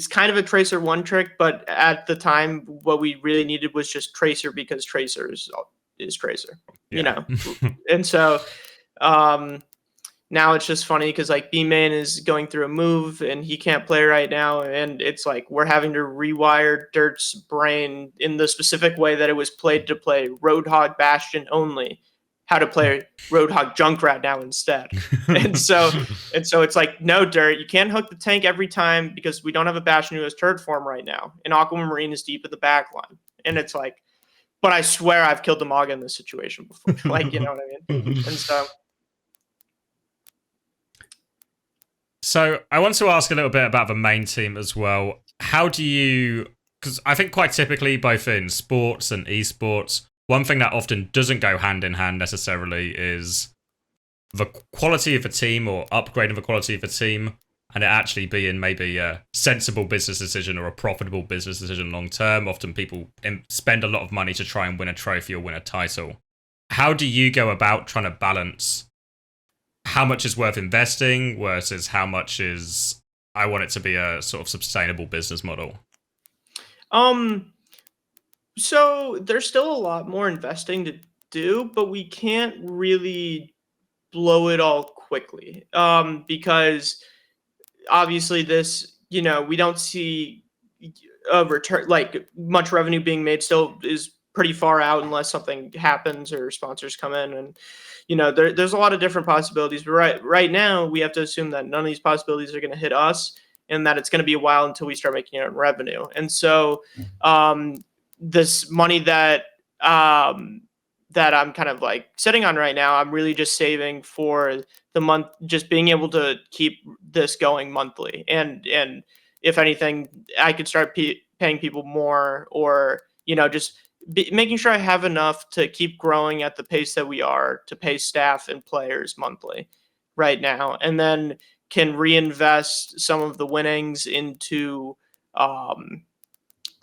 kind of a Tracer one trick, but at the time, what we really needed was just Tracer, because Tracer is Tracer, and so now it's just funny because B-Main is going through a move and he can't play right now, and it's like we're having to rewire Dirt's brain in the specific way that it was played to play Roadhog Bastion only, how to play Roadhog Junkrat now instead. and so it's like, no, Dirt, you can't hook the tank every time because we don't have a Bastion who has turret form right now, and Aquamarine is deep in the back line. And it's like, but I swear I've killed the Maga in this situation before. You know what I mean? And so I want to ask a little bit about the main team as well. how do you, because I think quite typically both in sports and esports, one thing that often doesn't go hand in hand necessarily is the quality of a team or upgrading the quality of a team, and it actually being maybe a sensible business decision or a profitable business decision long term. Often people spend a lot of money to try and win a trophy or win a title. How do you go about trying to balance how much is worth investing versus how much is I want it to be a sort of sustainable business model? Um, so there's still a lot more investing to do, but we can't really blow it all quickly. Because obviously this, we don't see a return, like much revenue being made still is pretty far out unless something happens or sponsors come in. And there's a lot of different possibilities, but right now we have to assume that none of these possibilities are going to hit us, and that it's going to be a while until we start making our own revenue. And so this money that I'm kind of like sitting on right now, I'm really just saving for the month, just being able to keep this going monthly. And if anything, I could start paying people more, or just making sure I have enough to keep growing at the pace that we are to pay staff and players monthly right now, and then can reinvest some of the winnings into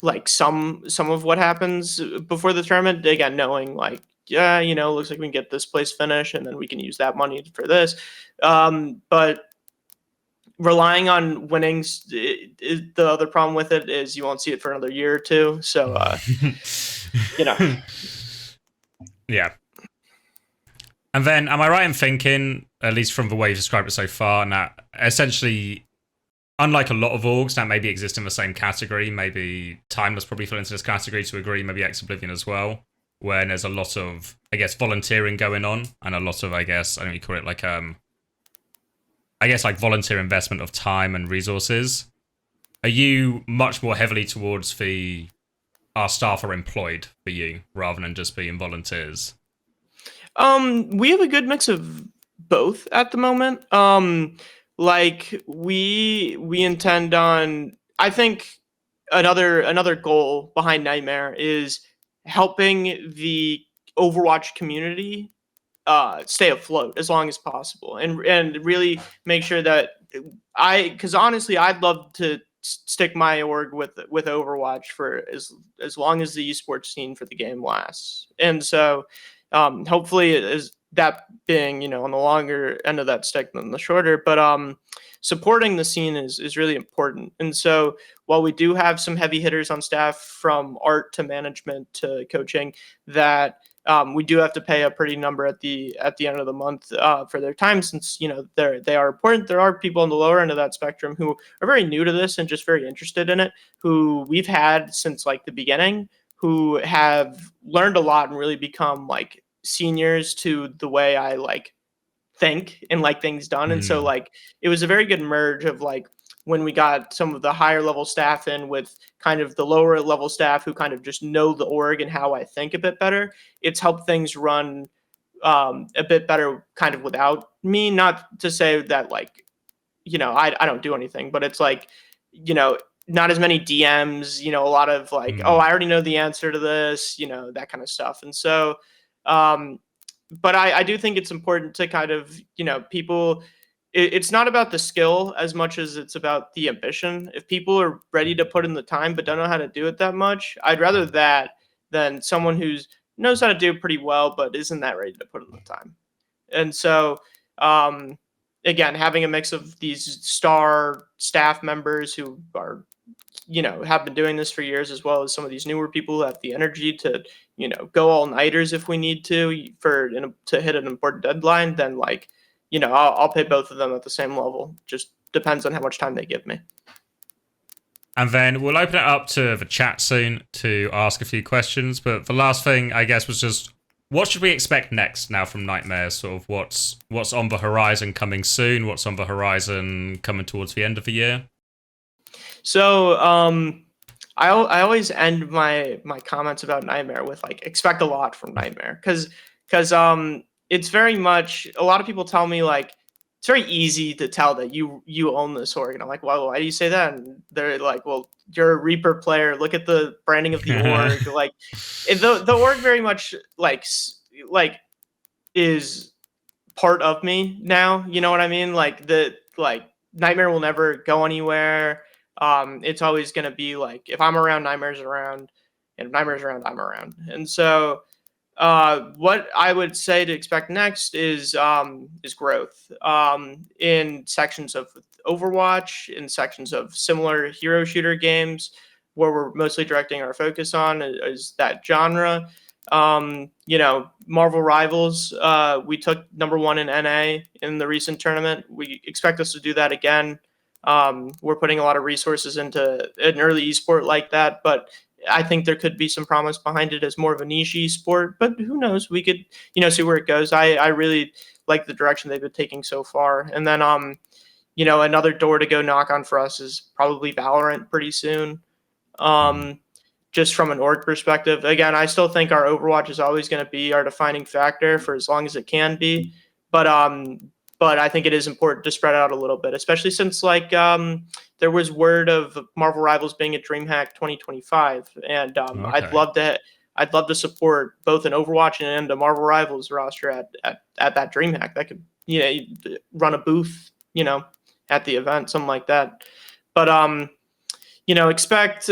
like some of what happens before the tournament. Again, knowing like, yeah, looks like we can get this place finished, and then we can use that money for this. But relying on winnings, the other problem with it is you won't see it for another year or two. So, Yeah. And then, am I right in thinking, at least from the way you've described it so far, and that essentially, unlike a lot of orgs that maybe exist in the same category, maybe Timeless probably fell into this category to agree, maybe Ex Oblivion as well, where there's a lot of, I guess, volunteering going on, and a lot of, I guess, I don't know, you call it like, I guess like volunteer investment of time and resources. Are you much more heavily towards our staff are employed for you rather than just being volunteers? We have a good mix of both at the moment. Like we intend on. I think another goal behind Nightmare is helping the Overwatch community stay afloat as long as possible, and really make sure that because honestly, I'd love to stick my org with Overwatch for as long as the esports scene for the game lasts. And so hopefully is that being on the longer end of that stick than the shorter, but supporting the scene is really important. And so while we do have some heavy hitters on staff from art to management to coaching, that we do have to pay a pretty number at the end of the month for their time, since they are important. There are people on the lower end of that spectrum who are very new to this and just very interested in it, who we've had since like the beginning, who have learned a lot and really become like seniors to the way I like think and like things done. And so like it was a very good merge of like when we got some of the higher level staff in with kind of the lower level staff who kind of just know the org and how I think a bit better. It's helped things run a bit better kind of without me. Not to say that like, I don't do anything, but it's like, not as many DMs, a lot of like, oh, I already know the answer to this, that kind of stuff. And so, but I do think it's important to kind of, people, it's not about the skill as much as it's about the ambition. If people are ready to put in the time but don't know how to do it that much, I'd rather that than someone who's knows how to do it pretty well but isn't that ready to put in the time. And so, again, having a mix of these star staff members who are have been doing this for years, as well as some of these newer people who have the energy to go all nighters if we need to to hit an important deadline, then like I'll pay both of them at the same level. Just depends on how much time they give me. And then we'll open it up to the chat soon to ask a few questions. But the last thing, I guess, was just what should we expect next now from Nightmare? Sort of what's on the horizon coming soon? What's on the horizon coming towards the end of the year? So I always end my comments about Nightmare with like expect a lot from Nightmare, because it's very much, a lot of people tell me like it's very easy to tell that you own this org. And I'm like, well, why do you say that? And they're like, well, you're a Reaper player. Look at the branding of the org. Like, the org very much like is part of me now. You know what I mean? Like Nightmare will never go anywhere. It's always gonna be like, if I'm around, Nightmare's around, and if Nightmare's around, I'm around. And so what I would say to expect next is growth in sections of Overwatch, in sections of similar hero shooter games, where we're mostly directing our focus on is that genre. Marvel Rivals, we took #1 in NA in the recent tournament. We expect us to do that again. We're putting a lot of resources into an early esport like that, but I think there could be some promise behind it as more of a niche sport, but who knows? We could, see where it goes. I really like the direction they've been taking so far. And then, another door to go knock on for us is probably Valorant pretty soon. Just from an org perspective, again, I still think our Overwatch is always going to be our defining factor for as long as it can be. But I think it is important to spread out a little bit, especially since there was word of Marvel Rivals being at DreamHack 2025, and Okay. I'd love to support both an Overwatch and a Marvel Rivals roster at that DreamHack. That could run a booth at the event, something like that. But expect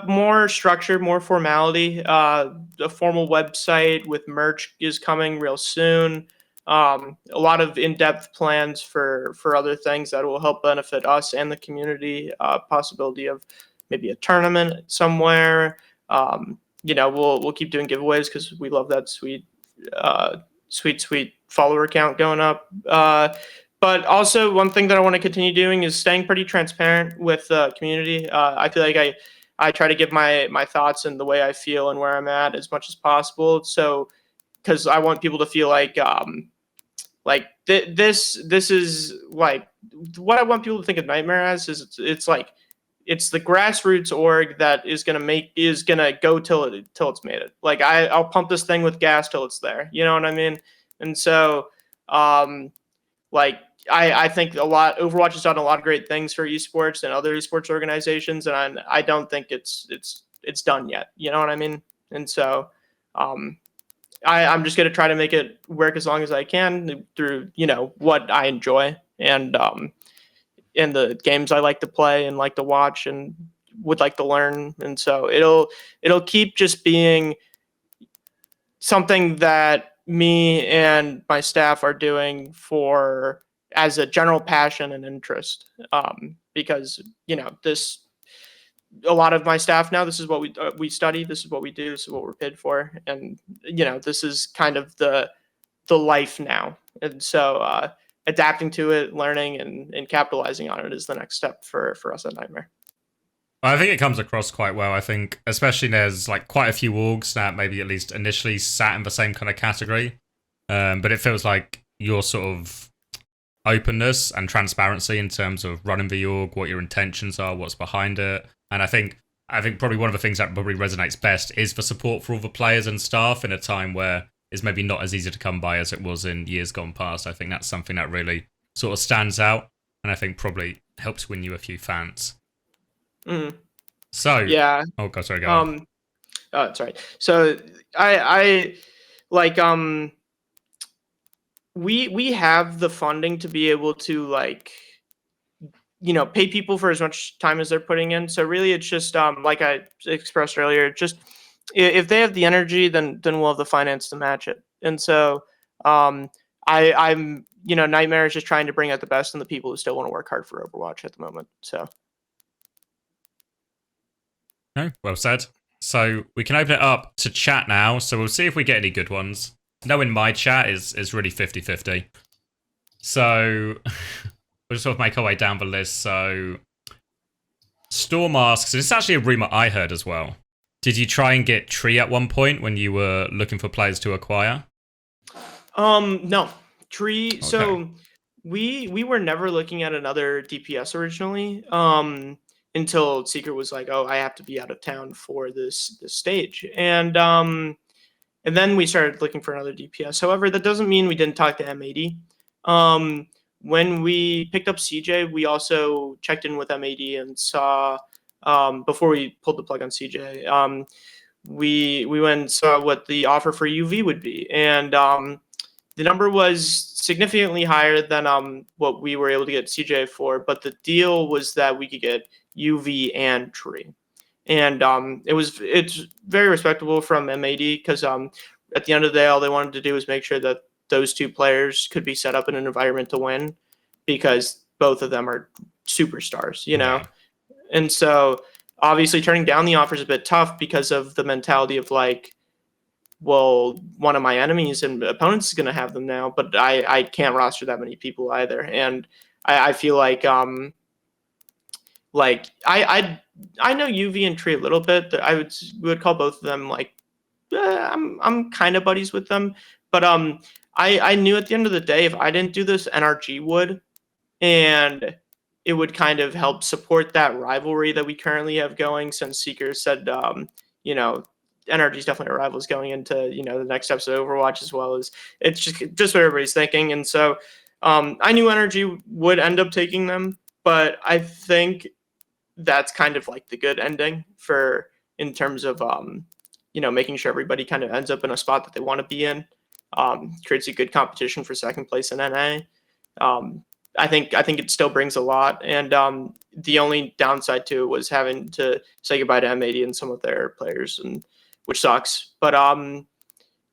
more structure, more formality. A formal website with merch is coming real soon. A lot of in-depth plans for other things that will help benefit us and the community. Possibility of maybe a tournament somewhere. We'll keep doing giveaways because we love that sweet follower count going up. But also, one thing that I want to continue doing is staying pretty transparent with the community. I feel like I try to give my thoughts and the way I feel and where I'm at as much as possible. So, because I want people to feel like this is like what I want people to think of Nightmare as is it's the grassroots org that is gonna go till it's made it. Like I'll pump this thing with gas till it's there. You know what I mean? And so I think Overwatch has done a lot of great things for esports and other esports organizations, and I don't think it's done yet. You know what I mean? And so I'm just going to try to make it work as long as I can through what I enjoy and the games I like to play and like to watch and would like to learn. And so it'll keep just being something that me and my staff are doing as a general passion and interest, because a lot of my staff now, this is what we study, this is what we do, this is what we're paid for, and this is kind of the life now. And so adapting to it, learning and capitalizing on it is the next step for us at Nightmare. I think it comes across quite well. I think especially there's quite a few orgs that maybe at least initially sat in the same kind of category, but it feels like your sort of openness and transparency in terms of running the org, what your intentions are, what's behind it. And I think probably one of the things that probably resonates best is the support for all the players and staff in a time where it's maybe not as easy to come by as it was in years gone past. I think that's something that really sort of stands out, and I think probably helps win you a few fans. So yeah. Oh god, sorry, go on. Sorry. So I we have the funding to be able to pay people for as much time as they're putting in. So really it's just like I expressed earlier, just if they have the energy, then we'll have the finance to match it. And so I'm Nightmare is just trying to bring out the best in the people who still want to work hard for Overwatch at the moment. So No, well said. So we can open it up to chat now. So we'll see if we get any good ones. Knowing my chat is really 50-50. So we'll just sort of make our way down the list. So Storm asks, this is actually a rumor I heard as well. Did you try and get Tree at one point when you were looking for players to acquire? No. Tree. Okay. So we were never looking at another DPS originally. Until Secret was like, oh, I have to be out of town for this stage. And then we started looking for another DPS. However, that doesn't mean we didn't talk to M80. when we picked up CJ, we also checked in with MAD and saw before we pulled the plug on CJ. We went and saw what the offer for UV would be, and the number was significantly higher than what we were able to get CJ for. But the deal was that we could get UV and Tree, and it's very respectable from MAD because at the end of the day, all they wanted to do was make sure that those two players could be set up in an environment to win, because both of them are superstars, you know. Yeah. And so obviously turning down the offer is a bit tough because of the mentality of like, well, one of my enemies and opponents is going to have them now, but I can't roster that many people either. And I feel like I know UV and Tree a little bit. I would call both of them like I'm kind of buddies with them, but I knew at the end of the day if I didn't do this, NRG would, and it would kind of help support that rivalry that we currently have going. Since Seeker said, you know, NRG is definitely a rivals going into the next episode of Overwatch, as well as it's just what everybody's thinking, and so I knew NRG would end up taking them, but I think that's kind of like the good ending for in terms of making sure everybody kind of ends up in a spot that they want to be in. Creates a good competition for second place in NA. I think it still brings a lot, and the only downside to it was having to say goodbye to MAD and some of their players, and which sucks. But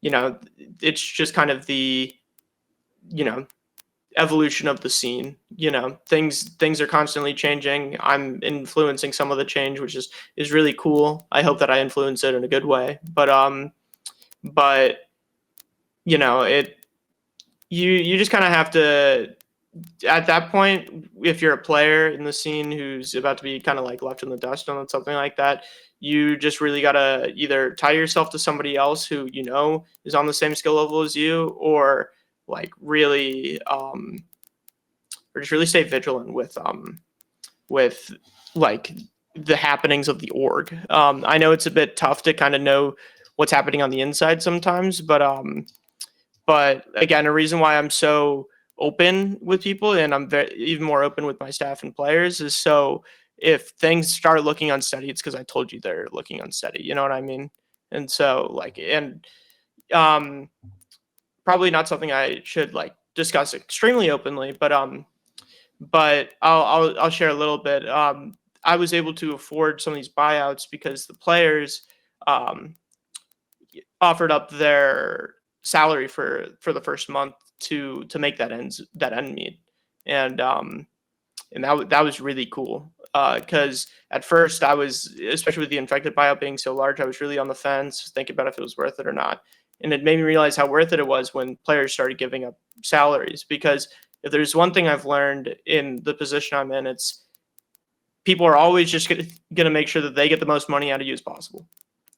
it's just kind of the evolution of the scene. Things are constantly changing. I'm influencing some of the change, which is really cool. I hope that I influence it in a good way. But it you just kind of have to, at that point, if you're a player in the scene who's about to be kind of like left in the dust on something like that, you just really gotta either tie yourself to somebody else who is on the same skill level as you, or like really or just really stay vigilant with like the happenings of the org. I know it's a bit tough to kind of know what's happening on the inside sometimes, but again, a reason why I'm so open with people, and I'm even more open with my staff and players, is so if things start looking unsteady, it's because I told you they're looking unsteady. You know what I mean? And so probably not something I should like discuss extremely openly, but I'll share a little bit. I was able to afford some of these buyouts because the players offered up their salary for the first month to make that end meet, and that was really cool, because at first I was, especially with the infected buyout being so large, I was really on the fence thinking about if it was worth it or not, and it made me realize how worth it was when players started giving up salaries. Because if there's one thing I've learned in the position I'm in, it's people are always just going to make sure that they get the most money out of you as possible.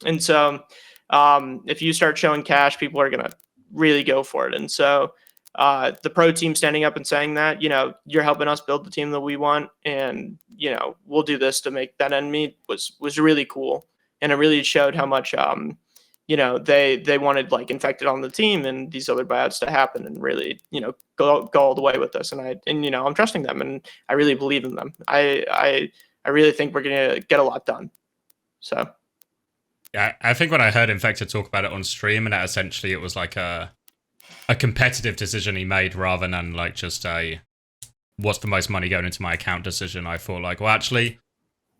And so if you start showing cash, people are going to really go for it. And so the pro team standing up and saying that, you're helping us build the team that we want, and, we'll do this to make that end meet, was really cool. And it really showed how much, they wanted like infected on the team and these other buyouts to happen, and really, go all the way with this. And I'm trusting them, and I really believe in them. I really think we're going to get a lot done. So. Yeah, I think when I heard Infected talk about it on stream, and that essentially it was like a competitive decision he made rather than like just a what's the most money going into my account decision, I thought like, well, actually,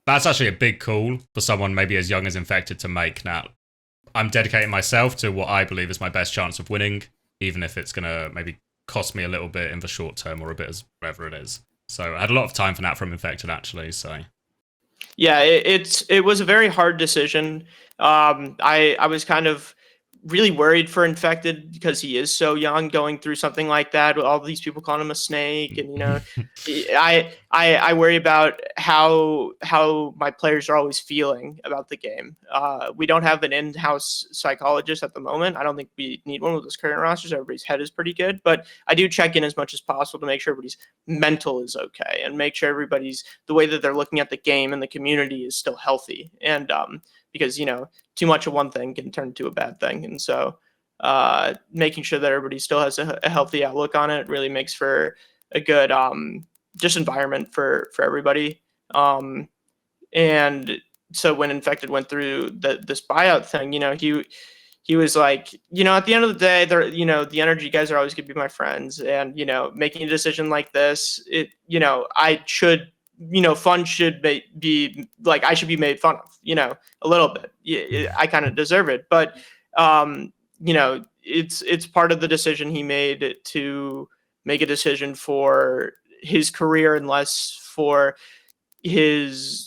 that's actually a big call for someone maybe as young as Infected to make. Now, I'm dedicating myself to what I believe is my best chance of winning, even if it's going to maybe cost me a little bit in the short term, or a bit as whatever it is. So I had a lot of time for that from Infected, actually, so... Yeah, it was a very hard decision. I was kind of really worried for Infected because he is so young, going through something like that. All these people calling him a snake, and I worry about how my players are always feeling about the game. We don't have an in-house psychologist at the moment. I don't think we need one with this current rosters. Everybody's head is pretty good, but I do check in as much as possible to make sure everybody's mental is okay, and make sure everybody's, the way that they're looking at the game and the community is still healthy. And because too much of one thing can turn into a bad thing. And so making sure that everybody still has a healthy outlook on it really makes for just environment for everybody. And so when Infected went through this buyout thing, he was like, at the end of the day, the energy guys are always going to be my friends, and making a decision like this, I should, fun should be like, I should be made fun of, a little bit. I kind of deserve it, but it's part of the decision he made to make a decision for his career and less for himself,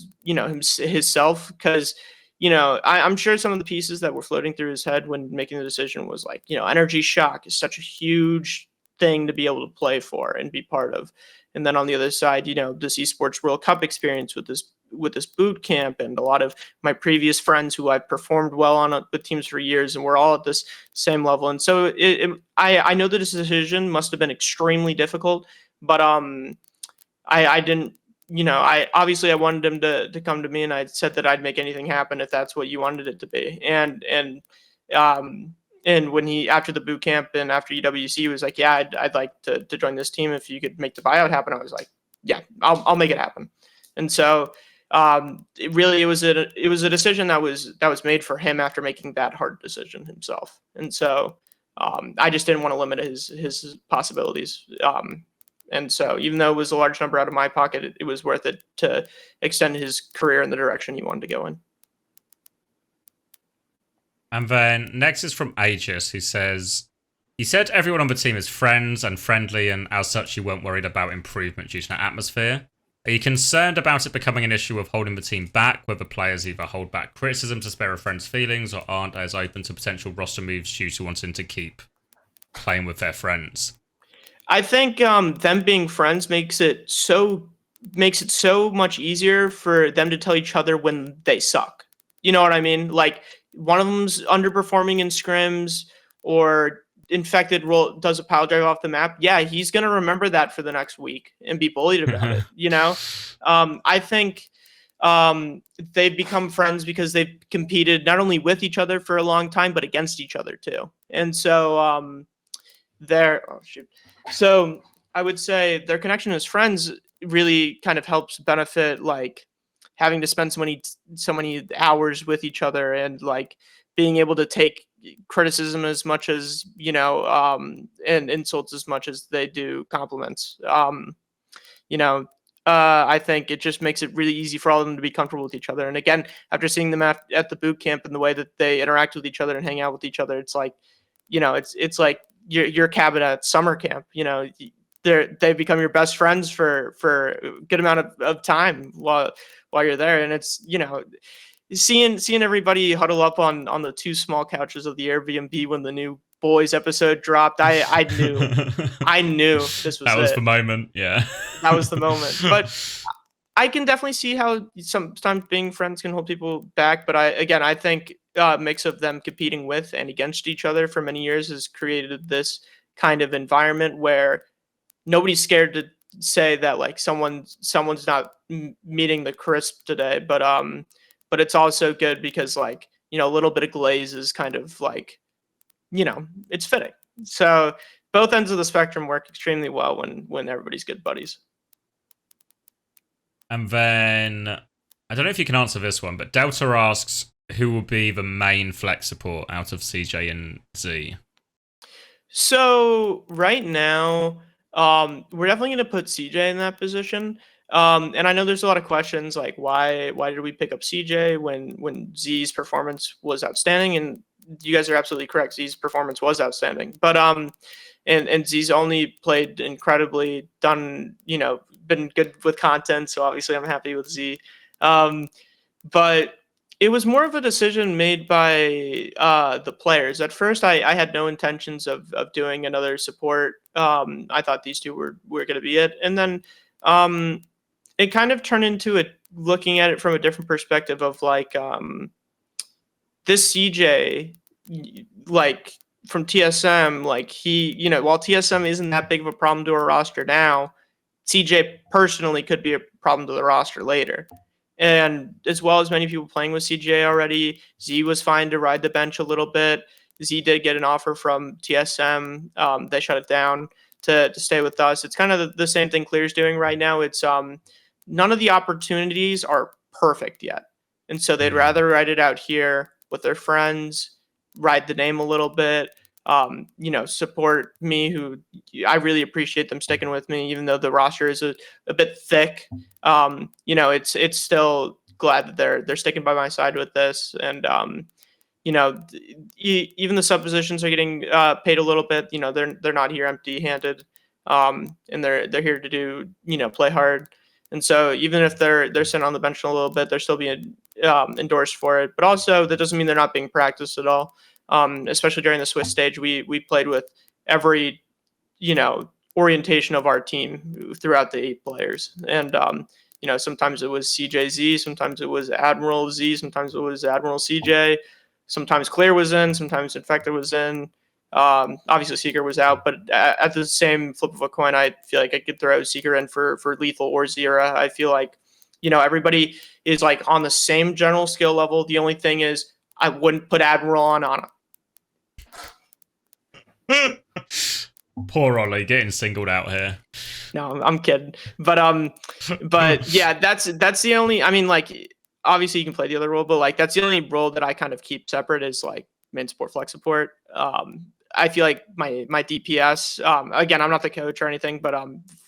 because I'm sure some of the pieces that were floating through his head when making the decision was like, energy shock is such a huge thing to be able to play for and be part of. And then on the other side, this esports World Cup experience with this boot camp, and a lot of my previous friends who I've performed well on with teams for years, and we're all at this same level. And so I know that this decision must have been extremely difficult, but I didn't, I obviously I wanted him to come to me, and I said that I'd make anything happen if that's what you wanted it to be. And when he, after the boot camp and after EWC, he was like, yeah, I'd like to join this team if you could make the buyout happen. I was like, yeah, I'll make it happen. And so it was a decision that was made for him after making that hard decision himself. And so I just didn't want to limit his possibilities. And so even though it was a large number out of my pocket, it was worth it to extend his career in the direction he wanted to go in. And then next is from Aegis, who says, he said everyone on the team is friends and friendly, and as such you weren't worried about improvement due to that atmosphere. Are you concerned about it becoming an issue of holding the team back, where the players either hold back criticism to spare a friend's feelings or aren't as open to potential roster moves due to wanting to keep playing with their friends? I think them being friends makes it so much easier for them to tell each other when they suck. You know what I mean? Like, one of them's underperforming in scrims, or Infected does a pile drive off the map. Yeah, he's gonna remember that for the next week and be bullied about it. I think they've become friends because they've competed not only with each other for a long time, but against each other too. And so so I would say their connection as friends really kind of helps benefit, like, having to spend so many hours with each other, and like being able to take criticism as much as and insults as much as they do compliments. I think it just makes it really easy for all of them to be comfortable with each other. And again, after seeing them at the boot camp and the way that they interact with each other and hang out with each other, it's like, it's like your cabin at summer camp. They become your best friends for a good amount of time while you're there. And it's, seeing everybody huddle up on the two small couches of the Airbnb when the new Boys episode dropped, I knew this was that was the moment. Yeah, that was the moment. But I can definitely see how sometimes being friends can hold people back. But I think a mix of them competing with and against each other for many years has created this kind of environment where nobody's scared to say that, like, someone's not meeting the crisp today. But it's also good because, like, a little bit of glaze is kind of like, it's fitting. So both ends of the spectrum work extremely well when everybody's good buddies. And then, I don't know if you can answer this one, but Delta asks, who will be the main flex support out of CJ and Z? So right now, we're definitely going to put CJ in that position. And I know there's a lot of questions like, why did we pick up CJ when Z's performance was outstanding? And you guys are absolutely correct. Z's performance was outstanding, but and Z's only played incredibly, been good with content. So obviously I'm happy with Z. But it was more of a decision made by the players. At first, I had no intentions of doing another support. I thought these two were going to be it. And then it kind of turned into looking at it from a different perspective of, like, this CJ, like, from TSM, like, he, while TSM isn't that big of a problem to our roster now, CJ personally could be a problem to the roster later. And as well as many people playing with CJ already, Z was fine to ride the bench a little bit. Z did get an offer from TSM. They shut it down. to stay with us. It's kind of the same thing Clear's doing right now. It's none of the opportunities are perfect yet, and so they'd rather write it out here with their friends, ride the name a little bit. Support me, who I really appreciate them sticking with me, even though the roster is a bit thick. It's still glad that they're sticking by my side with this. And, even the sub positions are getting paid a little bit. They're not here empty handed. And they're here to do, play hard. And so even if they're sitting on the bench a little bit, they're still being endorsed for it. But also that doesn't mean they're not being practiced at all. Especially during the Swiss stage, we played with every, orientation of our team throughout the 8 players. And, sometimes it was CJZ, sometimes it was Admiral Z, sometimes it was Admiral CJ, sometimes Clear was in, sometimes Infected was in. Obviously Seeker was out, but at the same flip of a coin, I feel like I could throw Seeker in for Lethal or Zira. I feel like, everybody is like on the same general skill level. The only thing is I wouldn't put Admiral on him. Poor Ollie getting singled out here. No, I'm kidding. But yeah, that's the only. I mean, like, obviously you can play the other role, but like that's the only role that I kind of keep separate is like main support, flex support. I feel like my DPS. Again, I'm not the coach or anything, but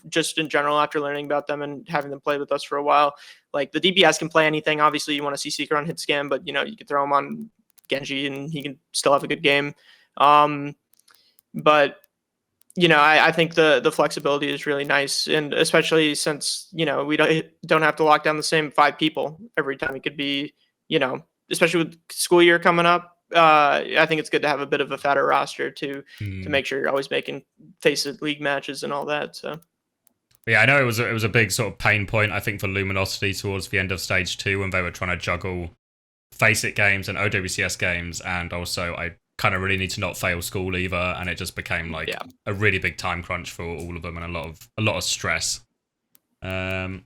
just in general, after learning about them and having them play with us for a while, like the DPS can play anything. Obviously, you want to see Seeker on hit scan, but you can throw him on Genji and he can still have a good game. But I think the flexibility is really nice, and especially since we don't have to lock down the same 5 people every time. It could be especially with school year coming up. I think it's good to have a bit of a fatter roster to make sure you're always making face-it league matches and all that. So. Yeah, I know it was a big sort of pain point, I think, for Luminosity towards the end of stage 2 when they were trying to juggle face-it games and OWCS games, and also I kind of really need to not fail school either, and it just became like a really big time crunch for all of them and a lot of stress. Then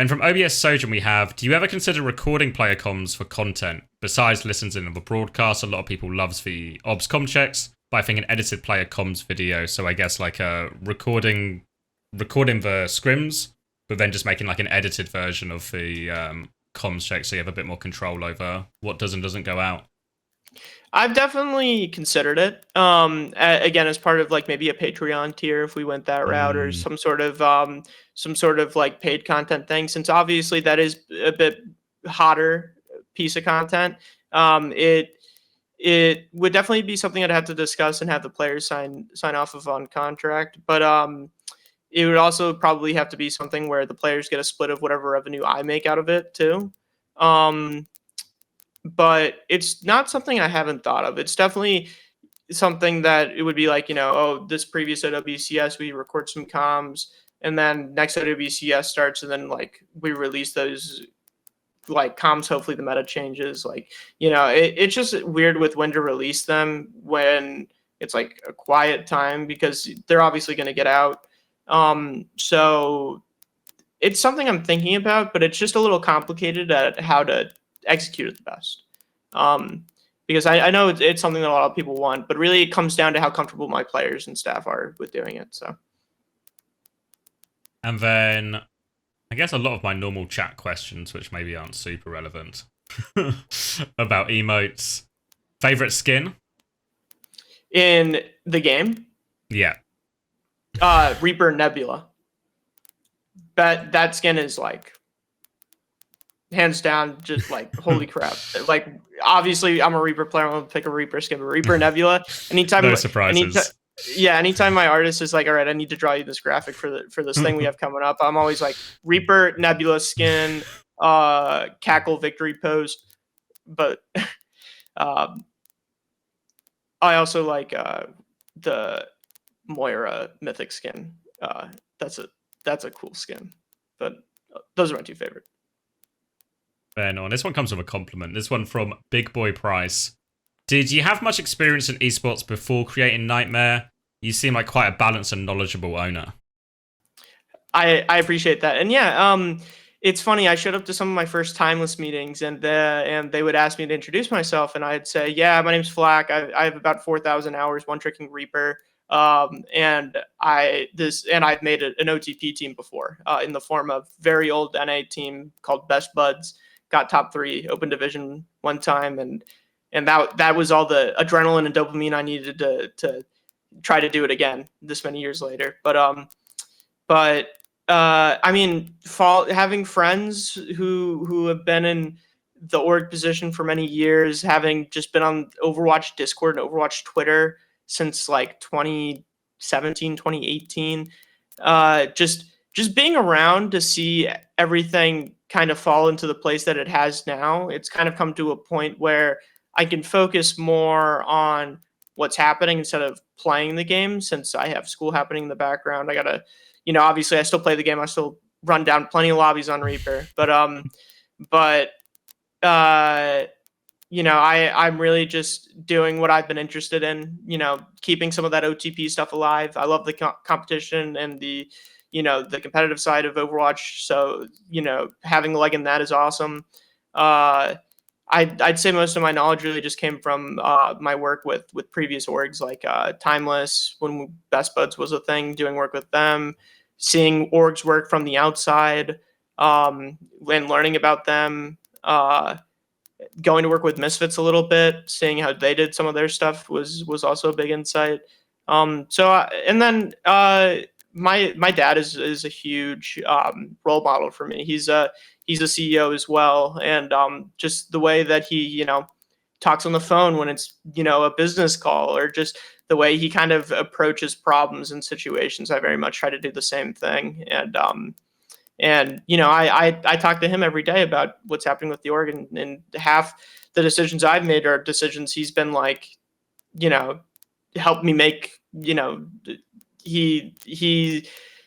from OBS Sojourn we have, do you ever consider recording player comms for content? Besides listens in of a broadcast, a lot of people loves the obs com checks, but I think an edited player comms video, so I guess like a recording the scrims, but then just making like an edited version of the comms check so you have a bit more control over what does and doesn't go out. I've definitely considered it. Again, as part of like maybe a Patreon tier, if we went that route, or some sort of like paid content thing. Since obviously that is a bit hotter piece of content, it would definitely be something I'd have to discuss and have the players sign off of on contract. But it would also probably have to be something where the players get a split of whatever revenue I make out of it too. But it's not something I haven't thought of. It's definitely something that it would be like, this previous OWCS, we record some comms, and then next OWCS starts, and then like we release those like comms. Hopefully the meta changes. Like, it's just weird with when to release them when it's like a quiet time, because they're obviously going to get out. So it's something I'm thinking about, but it's just a little complicated at how to execute it the best. Because I know it's something that a lot of people want, but really it comes down to how comfortable my players and staff are with doing it. So. And then I guess a lot of my normal chat questions, which maybe aren't super relevant, about emotes. Favorite skin? In the game? Yeah. Reaper Nebula. That skin is like hands down, just like holy crap. Like obviously I'm a Reaper player, I'm gonna pick a Reaper skin, but Reaper Nebula, anytime no surprises. Anytime my artist is like, all right, I need to draw you this graphic for this thing we have coming up, I'm always like Reaper Nebula skin, cackle victory pose. But I also like the Moira mythic skin. That's a cool skin. But those are my 2 favorite. Fair enough. This one comes with a compliment. This one from Big Boy Price. Did you have much experience in esports before creating Nightmare? You seem like quite a balanced and knowledgeable owner. I appreciate that. And yeah, it's funny. I showed up to some of my first Timeless meetings, and they would ask me to introduce myself, and I'd say, yeah, my name's Fl4k. I have about 4,000 hours one-tricking Reaper. And I've made an OTP team before in the form of very old NA team called Best Buds. Got top 3 Open Division one time, and that was all the adrenaline and dopamine I needed to try to do it again this many years later. I mean, having friends who have been in the org position for many years, having just been on Overwatch Discord and Overwatch Twitter since like 2017, 2018, just being around to see everything kind of fall into the place that it has now. It's kind of come to a point where I can focus more on what's happening instead of playing the game, since I have school happening in the background. I gotta, obviously I still play the game. I still run down plenty of lobbies on Reaper, but I'm really just doing what I've been interested in, keeping some of that OTP stuff alive. I love the competition and the competitive side of Overwatch. So, having a leg in that is awesome. I'd say most of my knowledge really just came from my work with previous orgs like Timeless, when Best Buds was a thing, doing work with them, seeing orgs work from the outside, and learning about them, going to work with Misfits a little bit, seeing how they did some of their stuff was also a big insight. And then my dad is a huge role model for me. He's a CEO as well, and just the way that he talks on the phone when it's a business call, or just the way he kind of approaches problems and situations, I very much try to do the same thing. And I talk to him every day about what's happening with the org, and half the decisions I've made are decisions he's been like, helped me make.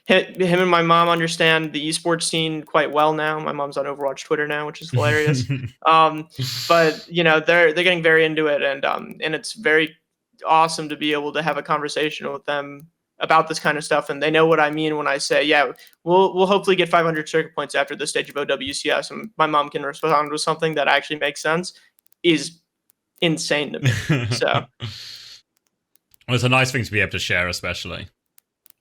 Him and my mom understand the esports scene quite well now. My mom's on Overwatch Twitter now, which is hilarious. But they're getting very into it, and it's very awesome to be able to have a conversation with them about this kind of stuff, and they know what I mean when I say, yeah, we'll hopefully get 500 circuit points after this stage of OWCS, and my mom can respond with something that actually makes sense, is insane to me. So well, it's a nice thing to be able to share, especially.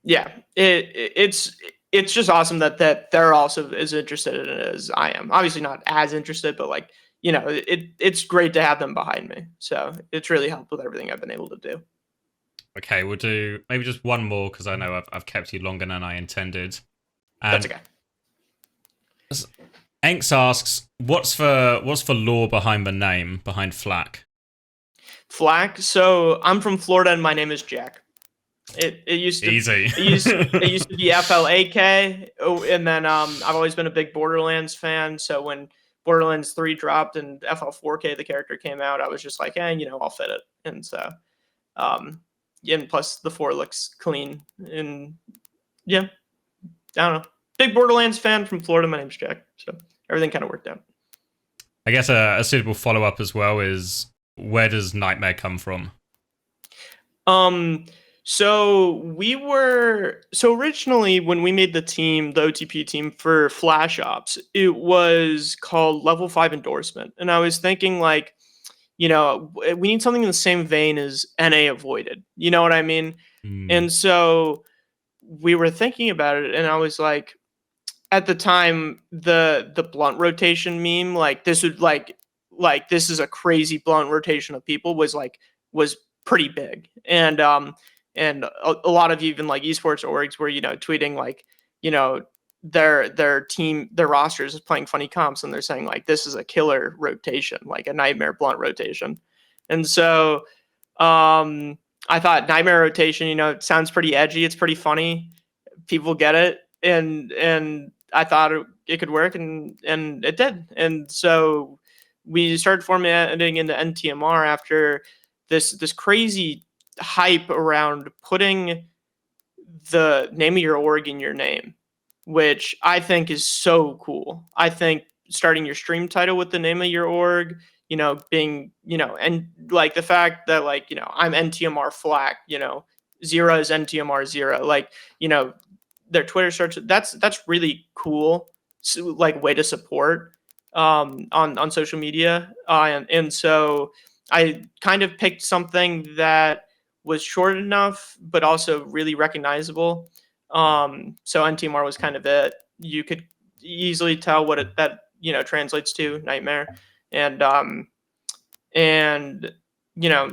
Yeah, it's just awesome that they're also as interested in it as I am. Obviously not as interested, but like, it's great to have them behind me. So it's really helped with everything I've been able to do. Okay, we'll do maybe just one more, because I know I've kept you longer than I intended. And that's okay. Enks asks, what's the lore behind the name, behind Flak? Flak. So I'm from Florida, and my name is Jack. It used to easy. it used to be Fl4k. Oh, and then I've always been a big Borderlands fan. So when Borderlands 3 dropped and Fl4k, the character, came out, I was just like, I'll fit it. And so and plus the 4 looks clean, and yeah, I don't know. Big Borderlands fan from Florida. My name's Jack. So everything kind of worked out. I guess a suitable follow-up as well is, where does Nightmare come from? So originally when we made the team, the OTP team for Flash Ops, it was called Level 5 Endorsement. And I was thinking like, we need something in the same vein as NA Avoided. You know what I mean? And so we were thinking about it, and I was like, at the time, the blunt rotation meme, like this would like this is a crazy blunt rotation of people, was pretty big. And a lot of even like esports orgs were, tweeting like, their team, their rosters is playing funny comps, and they're saying like, this is a killer rotation, like a nightmare blunt rotation. And so I thought nightmare rotation, it sounds pretty edgy, it's pretty funny, people get it, and I thought it could work, and it did. And so we started formatting into NTMR after this crazy hype around putting the name of your org in your name, which I think is so cool. I think starting your stream title with the name of your org, being, and like the fact that like, I'm NTMR Fl4k, 0 is NTMR 0, like, their Twitter search, that's really cool, like way to support on social media. And so I kind of picked something that was short enough, but also really recognizable. So NTMR was kind of it. You could easily tell what that translates to, Nightmare, and and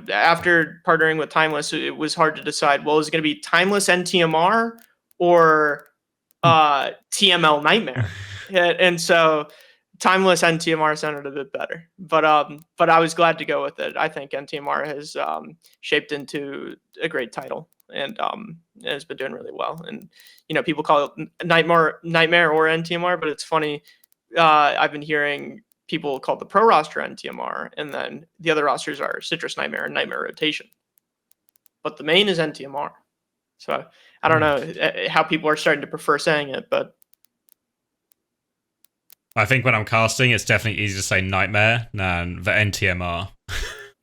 after partnering with Timeless, it was hard to decide. Well, is it going to be Timeless NTMR or TML Nightmare? And so Timeless NTMR sounded a bit better, but I was glad to go with it. I think NTMR has shaped into a great title, and it's been doing really well. And people call it Nightmare or NTMR, but it's funny. I've been hearing people call the pro roster NTMR, and then the other rosters are Citrus Nightmare and Nightmare Rotation. But the main is NTMR. So I don't know how people are starting to prefer saying it, but I think when I'm casting, it's definitely easier to say Nightmare than the NTMR.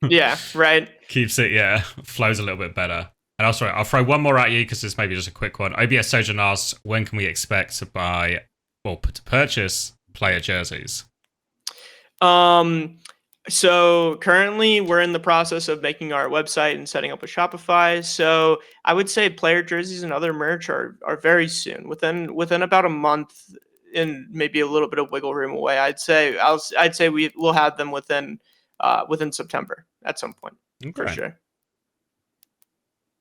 Yeah, right. Keeps it, flows a little bit better. And also, I'll throw one more at you because this may be just a quick one. OBS Sojourn asks, when can we expect to buy or to purchase player jerseys? So currently we're in the process of making our website and setting up a Shopify. So I would say player jerseys and other merch are very soon, within about a month, and maybe a little bit of wiggle room away. I'd say we'll have them within September at some point, for sure.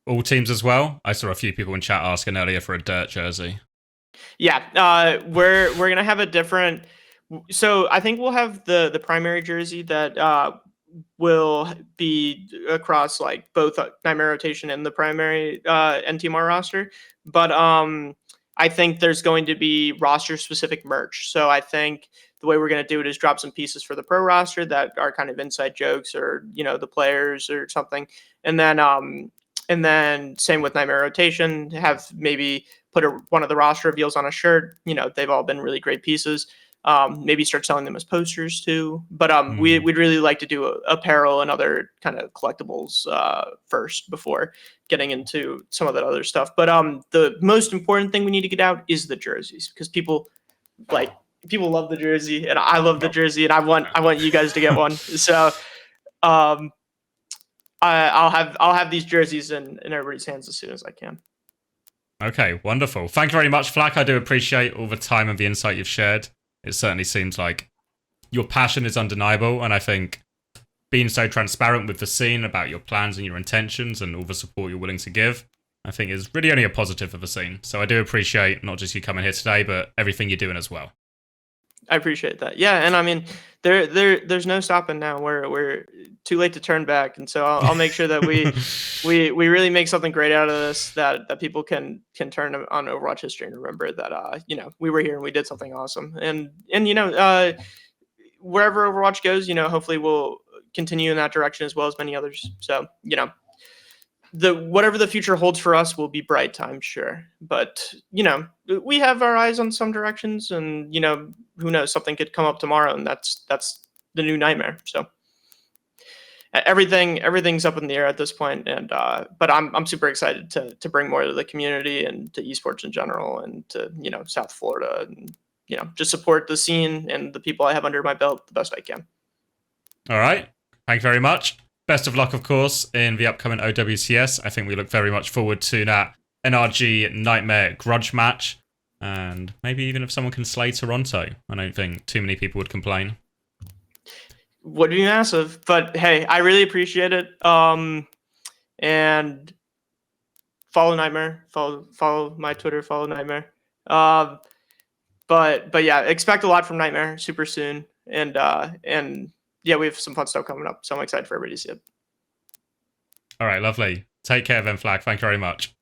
All teams as well? I saw a few people in chat asking earlier for a dirt jersey. Yeah, we're gonna have a different. So I think we'll have the primary jersey that will be across like both Nightmare Rotation and the primary NTMR roster. But I think there's going to be roster specific merch. So I think the way we're going to do it is drop some pieces for the pro roster that are kind of inside jokes or the players or something, and then same with Nightmare Rotation. Have maybe put one of the roster reveals on a shirt. They've all been really great pieces. Maybe start selling them as posters too. But we'd really like to do apparel and other kind of collectibles first before getting into some of that other stuff. But the most important thing we need to get out is the jerseys, because people love the jersey, and I love the jersey, and I want you guys to get one. So I'll have these jerseys in everybody's hands as soon as I can. Okay, wonderful. Thank you very much, Fl4k. I do appreciate all the time and the insight you've shared. It certainly seems like your passion is undeniable, and I think being so transparent with the scene about your plans and your intentions and all the support you're willing to give, I think is really only a positive for the scene. So I do appreciate not just you coming here today, but everything you're doing as well. I appreciate that. Yeah, and I mean, there's no stopping now. We're too late to turn back, and so I'll make sure that we really make something great out of this, that people can turn on Overwatch history and remember that we were here and we did something awesome. And wherever Overwatch goes, hopefully we'll continue in that direction as well as many others. So whatever the future holds for us will be bright, I'm sure. But we have our eyes on some directions, and who knows, something could come up tomorrow, and that's the new Nightmare. So everything's up in the air at this point, and but I'm super excited to bring more to the community and to esports in general, and to South Florida, and just support the scene and the people I have under my belt the best I can. All right, thank you very much. Best of luck, of course, in the upcoming OWCS. I think we look very much forward to that NRG Nightmare grudge match. And maybe even if someone can slay Toronto, I don't think too many people would complain. Would be massive. But hey, I really appreciate it. And follow Nightmare. Follow my Twitter, follow Nightmare. But yeah, expect a lot from Nightmare super soon. And yeah, we have some fun stuff coming up, so I'm excited for everybody to see it. All right, lovely. Take care then, Fl4k. Thank you very much.